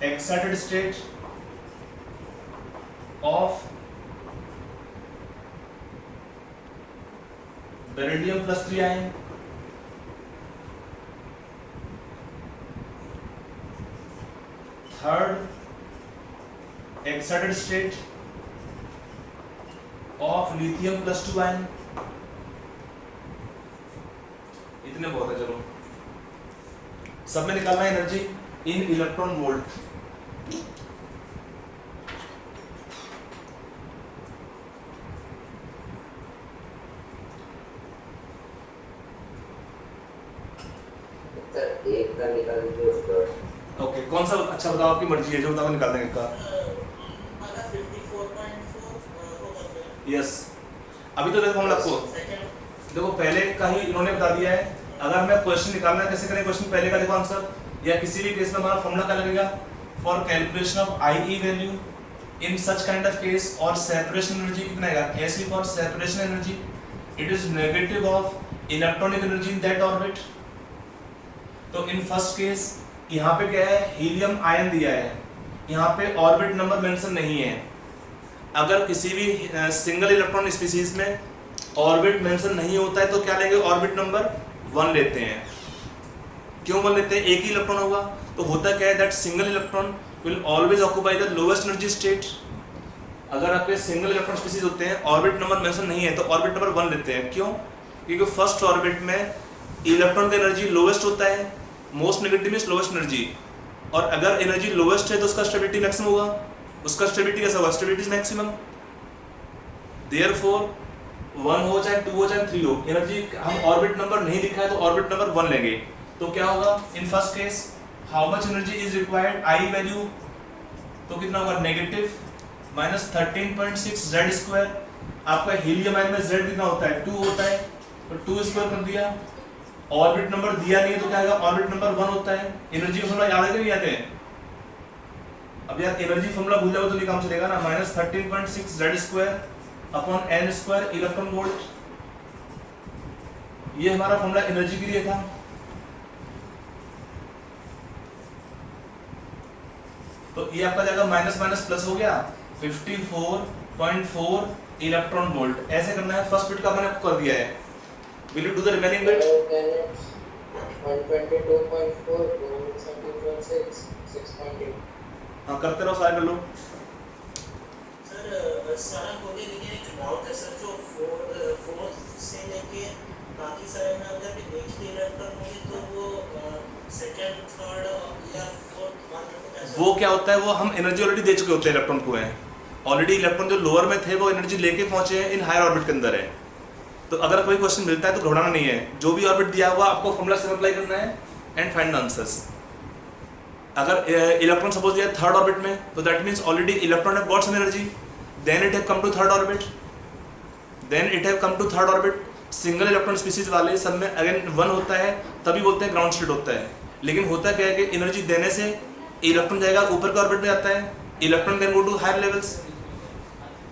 excited state of beryllium plus 3 ion, third excited state of lithium plus 2 ion. इतने बहुत है, चलो सब में निकालना है energy in electron volt. एक का निकाल दीजिए उसका. ओके, कौन सा अच्छा बताओ, आपकी मर्जी है, जो बताओ निकाल देंगे का. वाला 54.4 होगा फिर. यस, अभी तो देखो हम आपको सेकंड देखो पहले का ही इन्होंने बता दिया है. अगर हमें क्वेश्चन निकालना है कैसे करें, क्वेश्चन पहले का देखो आंसर, या किसी भी केस में हमारा फॉर्मूला क्या लगेगा, for calculation of IE value in such kind of case, और सेपरेशन एनर्जी कितना आएगा, ऐसी for separation energy it is negative of electronic energy in that orbit. तो इन फर्स्ट केस यहाँ पे क्या है, हीलियम आयन दिया है, यहाँ पे ऑर्बिट नंबर मेंशन नहीं है. अगर किसी भी सिंगल इलेक्ट्रॉन स्पीसीज में ऑर्बिट मेंशन नहीं होता है तो क्या लेंगे, ऑर्बिट नंबर 1 लेते हैं. क्यों 1 लेते हैं, एक ही इलेक्ट्रॉन होगा. तो होता क्या है, that single electron will always occupy the lowest energy state. अगर आपके सिंगल इलेक्ट्रॉन स्पीसीज होते हैं, ऑर्बिट नंबर मेंशन नहीं है, तो ऑर्बिट नंबर 1 लेते हैं. क्यों, क्योंकि फर्स्ट ऑर्बिट में इलेक्ट्रॉन का एनर्जी लोवेस्ट होता है, most negative means lowest energy, और अगर एनर्जी लोवेस्ट है तो उसका स्टेबिलिटी मैक्सिमम होगा. उसका स्टेबिलिटी कैसा होगा, स्टेबिलिटी मैक्सिमम. देयरफॉर 1 हो चाहे 2 हो चाहे 3 हो, एनर्जी हम ऑर्बिट नंबर नहीं लिखा है तो ऑर्बिट नंबर 1 लेंगे. तो क्या होगा in first case, how much energy is required, I value तो कितना होगा, नेगेटिव माइनस 13.6 जेड स्क्वायर. आपका हीलियम आयन में जेड कितना होता है, 2 होता है, तो 2 स्क्वायर कर दिया. ऑर्बिट नंबर दिया नहीं है तो क्या आएगा, ऑर्बिट नंबर 1 होता है. एनर्जी का फॉर्मूला याद है कि नहीं याद है. अब यार एनर्जी फॉर्मूला भूल जाओ तो नहीं काम चलेगा ना, minus 13.6 Z square upon n square electron volt. ये हमारा फॉर्मूला एनर्जी के लिए था. तो ये आपका जाएगा माइनस माइनस प्लस हो गया, 54.4 इलेक्ट्रॉन वोल्ट. ऐसे करना है. फर्स्ट बिट का मैंने आपको कर दिया है. Will you do the remaining bit. 122.4 117.6 6.8. हाँ करते रहो, सारे कर लो. सर सारा हो गया, लेकिन एक डाउट है सर, जो 4 से लेके बाकी सारे में अगर नेक्स्ट इलेक्ट्रॉन होंगे तो वो सेकंड थर्ड या फोर्थ वन को कैसे, वो क्या होता है, वो हम एनर्जी ऑलरेडी दे चुके होते हैं इलेक्ट्रॉन को. है ऑलरेडी इलेक्ट्रॉन जो लोअर में थे वो एनर्जी लेके पहुंचे हैं इन हायर ऑर्बिट के अंदर है. तो अगर कोई क्वेश्चन मिलता है तो घबराना नहीं है. जो भी ऑर्बिट दिया हुआ आपको फॉर्मूला से अप्लाई करना है एंड फाइंड द आंसर्स. अगर इलेक्ट्रॉन सपोज दिया थर्ड ऑर्बिट में, तो that means already electron have got some energy, then it have come to third orbit. Single electron species वाले सब में अगेन 1 होता है, तभी बोलते हैं ग्राउंड स्टेट होता है. लेकिन होता क्या है कि एनर्जी देने से इलेक्ट्रॉन जाएगा ऊपर के ऑर्बिट में जाता है, electron can go to higher levels.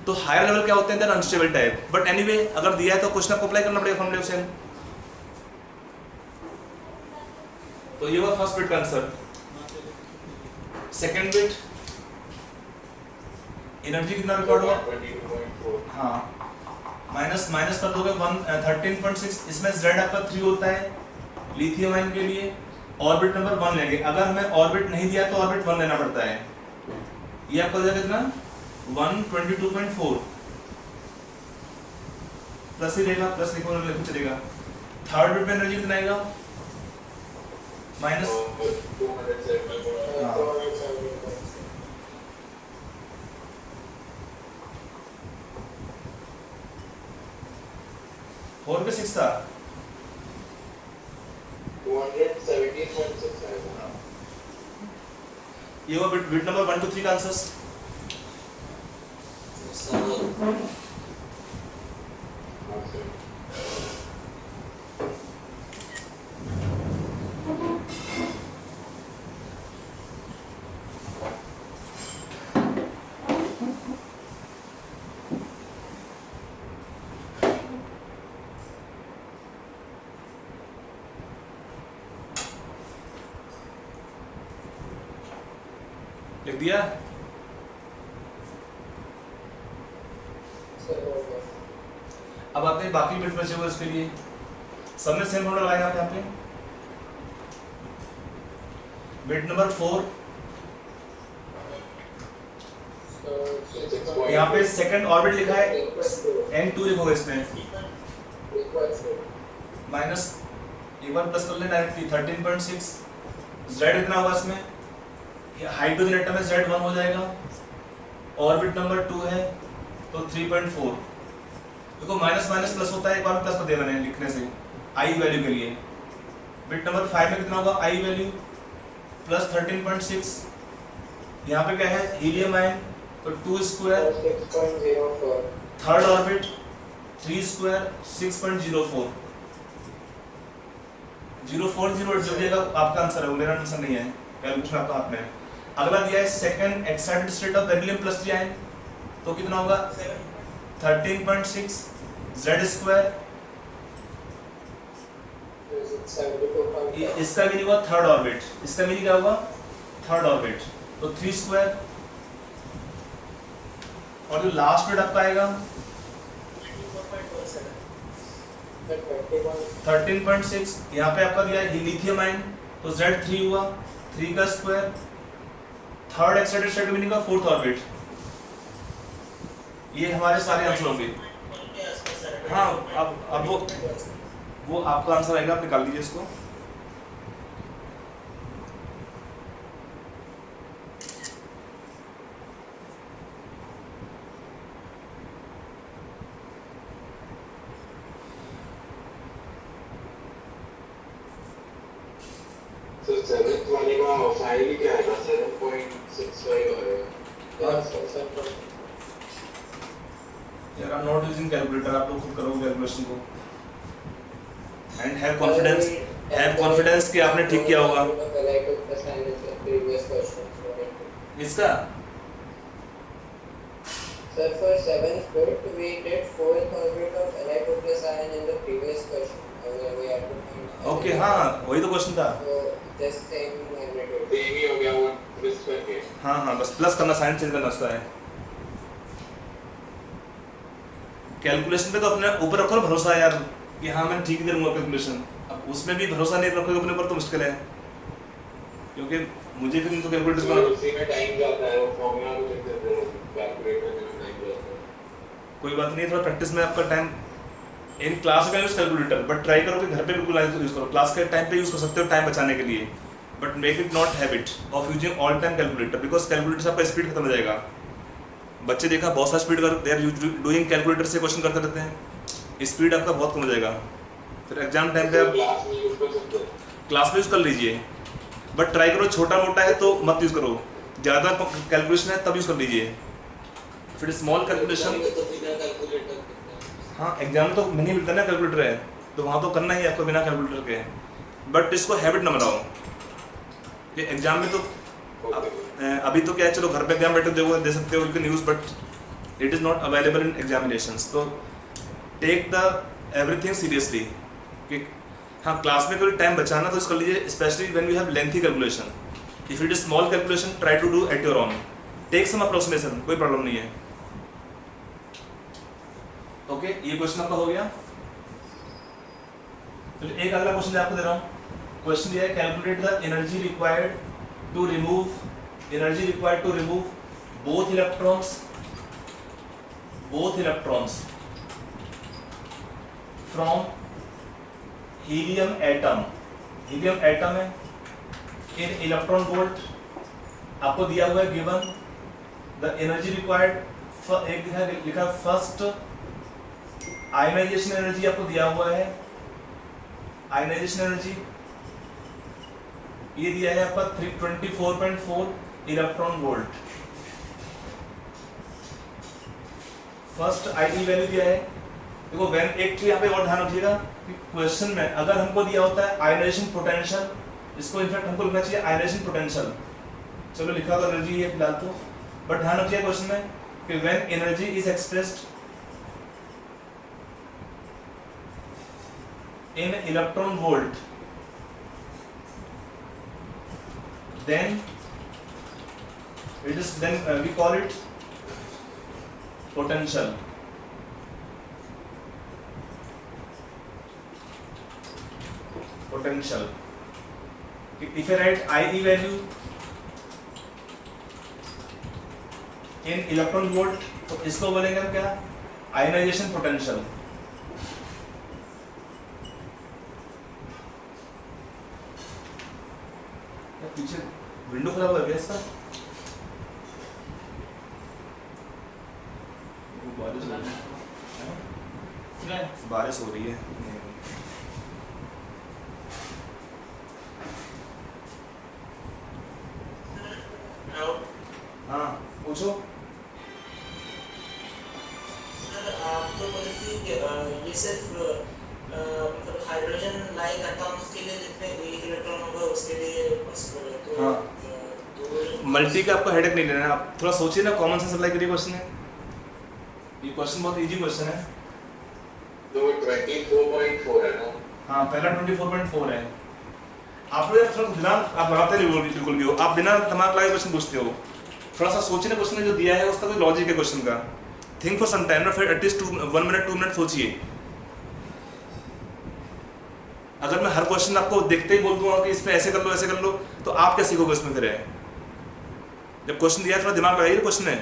तो हायर लेवल क्या होते हैं, that unstable type. But anyway अगर दिया है तो क्वेश्चन आपको अप्लाई करना पड़ेगा फॉर्मूले से. तो ये हुआ फर्स्ट बिट का आंसर. सेकंड बिट, एनर्जी कितना रिकॉर्ड हुआ, 22.4. हाँ माइनस माइनस कर दोगे 13.6. इसमें z आपका 3 होता है लिथियम आयन के लिए. ऑर्बिट नंबर 1 लेंगे. अगर हमें ऑर्बिट नहीं दिया तो ऑर्बिट 1 लेना पड़ता है. ये आपका हो जाएगा कितना, 122.4 प्लस ही रहेगा, प्लस लिखो चलेगा. थर्ड बिट में एनर्जी कितना आएगा, माइनस 270. हाँ. 270. 4 पे 6 था. 217.6 आएगा. ये वो बिट नंबर 1 2 3 का आंसर्स. हाँ सर. लिख दिया? सर हो गया। अब आते हैं बाकी बिट बचे हुए उसके लिए। सबने सेम फॉर्मूला लगाया आप यहाँ पे। बिट नंबर 4, यहाँ पे सेकंड ऑर्बिट लिखा है n2 लिखोगे इसमें माइनस a1 प्लस कर लेना डायरेक्टली 13.6। z कितना होगा इसमें? हाइड्रोजन एटम में z 1 हो जाएगा। ऑर्बिट नंबर 2 है तो 3.4। देखो माइनस माइनस प्लस होता है, एक बार प्लस कर देना है लिखने से आई वैल्यू के लिए। बिट नंबर 5 में कितना होगा आई वैल्यू प्लस 13.6। यहाँ पे क्या है हीलियम आयन तो 2 स्क्वायर 6.04। Third orbit 3 square 6.04। 040 जो दिएगा आपका आंसर है, वो मेरा आंसर नहीं है, कैलकुलेशन आपका हाथ में है। अगला दिया है second excited state of beryllium plus 3 ion तो कितना होगा 13.6 z स्क्वायर। 72.5। इसका मीनिंग हुआ थर्ड ऑर्बिट, इसका मीनिंग क्या होगा थर्ड ऑर्बिट तो 3 स्क्वायर। और जो लास्ट बिट आपका आएगा 13.6। यहाँ पे आपका दिया है लिथियम आयन तो Z3 हुआ 3 का square. Third excited state meaning का फोर्थ ऑर्बिट। ये हमारे सारे आंसर होंगे। हाँ अब वो आपका आंसर आएगा, आप निकाल दीजिए इसको। सर 7th वाले का फाइल क्या आएगा? 7.65 आएगा। यार I am not using calculator, आप लोग खुद करोगे कैलकुलेशन को। एंड हैव कॉन्फिडेंस कि आपने ठीक किया होगा। इसका Sir, for 7th bit, we did 4th orbit of Li2 plus ion in the previous question. We had to find. Okay हाँ वही तो क्वेश्चन था। So just same magnitude. Same ही हो गया वो ट्विस्ट करके। हाँ हाँ बस प्लस करना, साइन चेंज करना उसका है। कैलकुलेशन पे तो अपने ऊपर रखो ना भरोसा यार कि हाँ मैं ठीक करूँगा कैलकुलेशन। अब उसमें भी भरोसा नहीं रखोगे अपने ऊपर तो मुश्किल है, क्योंकि मुझे फिर तो कैलकुलेटर तो का उसी में टाइम जाता है, वो फॉर्मूला को चेक करते हैं कैलकुलेटर में टाइम जाता है। कोई बात नहीं, थोड़ा प्रैक्टिस में आपका टाइम इन क्लास का यूज़ कैलकुलेटर, बट ट्राई करो कि घर पे बिल्कुल यूज़ करो। क्लास के टाइम पे यूज़ कर सकते हो टाइम बचाने के लिए, but make it not habit of using all time calculator, because calculator से आपका स्पीड खत्म हो जाएगा। बच्चे देखा बहुत सारा स्पीड कर दे आर डूइंग कैलकुलेटर से क्वेश्चन करते रहते हैं, स्पीड आपका बहुत कम हो जाएगा। फिर एग्जाम टाइम पे आप क्लास में यूज कर सकते हैं। क्लास में यूज़ कर लीजिए, बट ट्राई करो छोटा मोटा है तो मत यूज़ करो, ज़्यादा कैलकुलेशन है तब यूज़ कर लीजिए। फिर स्मॉल कैलकुलेशन तो बिना कैलकुलेटर करते हैं। हाँ एग्जाम में तो नहीं मिलता ना कैलकुलेटर है, तो वहाँ तो करना ही है आपको बिना कैलकुलेटर के, बट इसको हैबिट ना बनाओ कि एग्जाम में तो अभी तो क्या है, चलो घर पे एग्जाम बैठे दे सकते हो, you can use, but it is not available in examinations. तो टेक द एवरीथिंग सीरियसली कि हाँ क्लास में कोई टाइम बचाना तो इसको लीजिए, specially when you have lengthy calculation. If it is small calculation try to do at your own, take some approximation, कोई प्रॉब्लम नहीं है। ओके ये क्वेश्चन आपका हो गया। तो एक अगला क्वेश्चन आपको दे रहा हूँ। क्वेश्चन दिया है calculate the energy required to remove both electrons from helium atom है इन इलेक्ट्रॉन वोल्ट। आपको दिया हुआ है गिवन द एनर्जी रिक्वायर्ड, एक लिखा फर्स्ट आयनाइजेशन एनर्जी आपको दिया हुआ है, आयनाइजेशन एनर्जी ये दिया है आपका 324.4 electron volt. First IE value दिया है। देखो व्हेन एक चीज यहाँ पे और ध्यान रखिएगा कि क्वेश्चन में अगर हमको दिया होता है आयनाइजेशन पोटेंशियल, इसको इनफैक्ट हमको लिखना चाहिए आयनाइजेशन पोटेंशियल, चलो लिखा होगा एनर्जी ये फिलहाल तो, बट ध्यान रखिए क्वेश्चन में कि when energy is expressed in electron volt, then It is then we call it potential. Potential. If I write IE value in electron volt, तो इसको बोलेंगे हम क्या? Ionization potential. पीछे विंडो खुला हुआ है क्या इसका? बारिश हो रही है. हाँ पूछो. सर आप तो बोले थे कि ये सिर्फ मतलब हाइड्रोजन लाइक एटम्स के लिए जितने एक इलेक्ट्रॉन होगा उसके लिए पॉसिबल है. तो हाँ. मल्टी का आपको हेडेक नहीं लेना है. आप थोड़ा सोचिए ना, कॉमन सेंस अप्लाई करिए क्वेश्चन है. ये क्वेश्चन बहुत इजी क्वेश्चन है. तो 24.4 है ना? हाँ पहला 24.4 है. आप लोग थोड़ा दिमाग आप लगाते नहीं बिल्कुल भी हो. आप बिना दिमाग लगाए क्वेश्चन पूछते हो. थोड़ा सा सोचिए ना, क्वेश्चन जो दिया है उसका कोई लॉजिक है क्वेश्चन का. थिंक फॉर सम टाइम ना, फिर एटलीस्ट 1 मिनट 2 मिनट सोचिए. अगर मैं हर क्वेश्चन आपको देखते ही बोल दूंगा कि इसमें ऐसे कर लो ऐसे कर लो, तो आप क्या सीखोगे इसमें फिर? जब क्वेश्चन दिया थोड़ा दिमाग लगाइए क्वेश्चन है.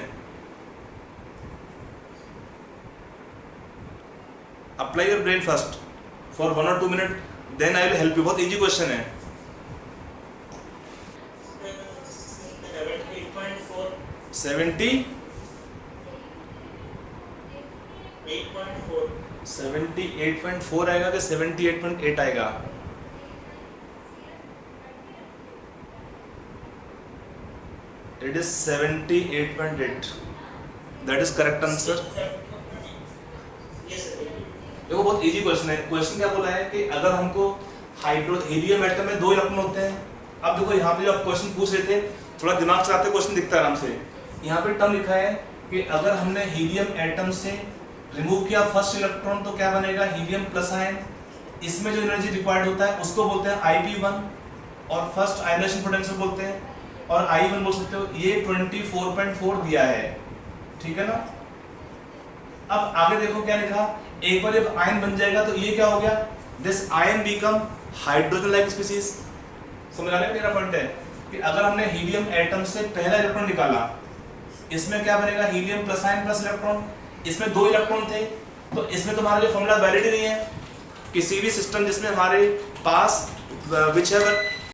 Apply your brain first for 1 or 2 minute, then I will help you. बहुत इजी क्वेश्चन है. 78.4 आएगा कि 78.8 आएगा? It is 78.8. That is correct answer. देखो बहुत इजी क्वेश्चन है. क्वेश्चन क्या बोला है कि अगर हमको हीलियम एटम में 2 इलेक्ट्रॉन होते हैं. अब देखो यहाँ पे जो आप क्वेश्चन पूछ रहे थे, थोड़ा दिमाग चलाते क्वेश्चन दिखता है आराम से. यहाँ पे टर्म लिखा है कि अगर हमने हीलियम एटम से रिमूव किया फर्स्ट इलेक्ट्रॉन तो क्या बनेगा? Helium plus ion. इसमें जो एनर्जी रिक्वायर्ड होता है उसको बोलते हैं IP1 और फर्स्ट आयनाइजेशन पोटेंशियल बोलते हैं, और I1 बोल सकते हो. ये 24.4 दिया है, ठीक है ना? अब आगे देखो क्या लिखा. एक बार जब आयन बन जाएगा तो ये क्या हो गया? This ion become hydrogen like species. समझ आ रहा है मेरा पॉइंट है कि अगर हमने हीलियम एटम से पहला इलेक्ट्रॉन निकाला, इसमें क्या बनेगा? Helium plus ion plus electron. इसमें 2 इलेक्ट्रॉन थे, तो इसमें तुम्हारा जो फॉर्मूला वैलिड ही नहीं है. किसी भी सिस्टम जिसमें हमारे पास विच एवर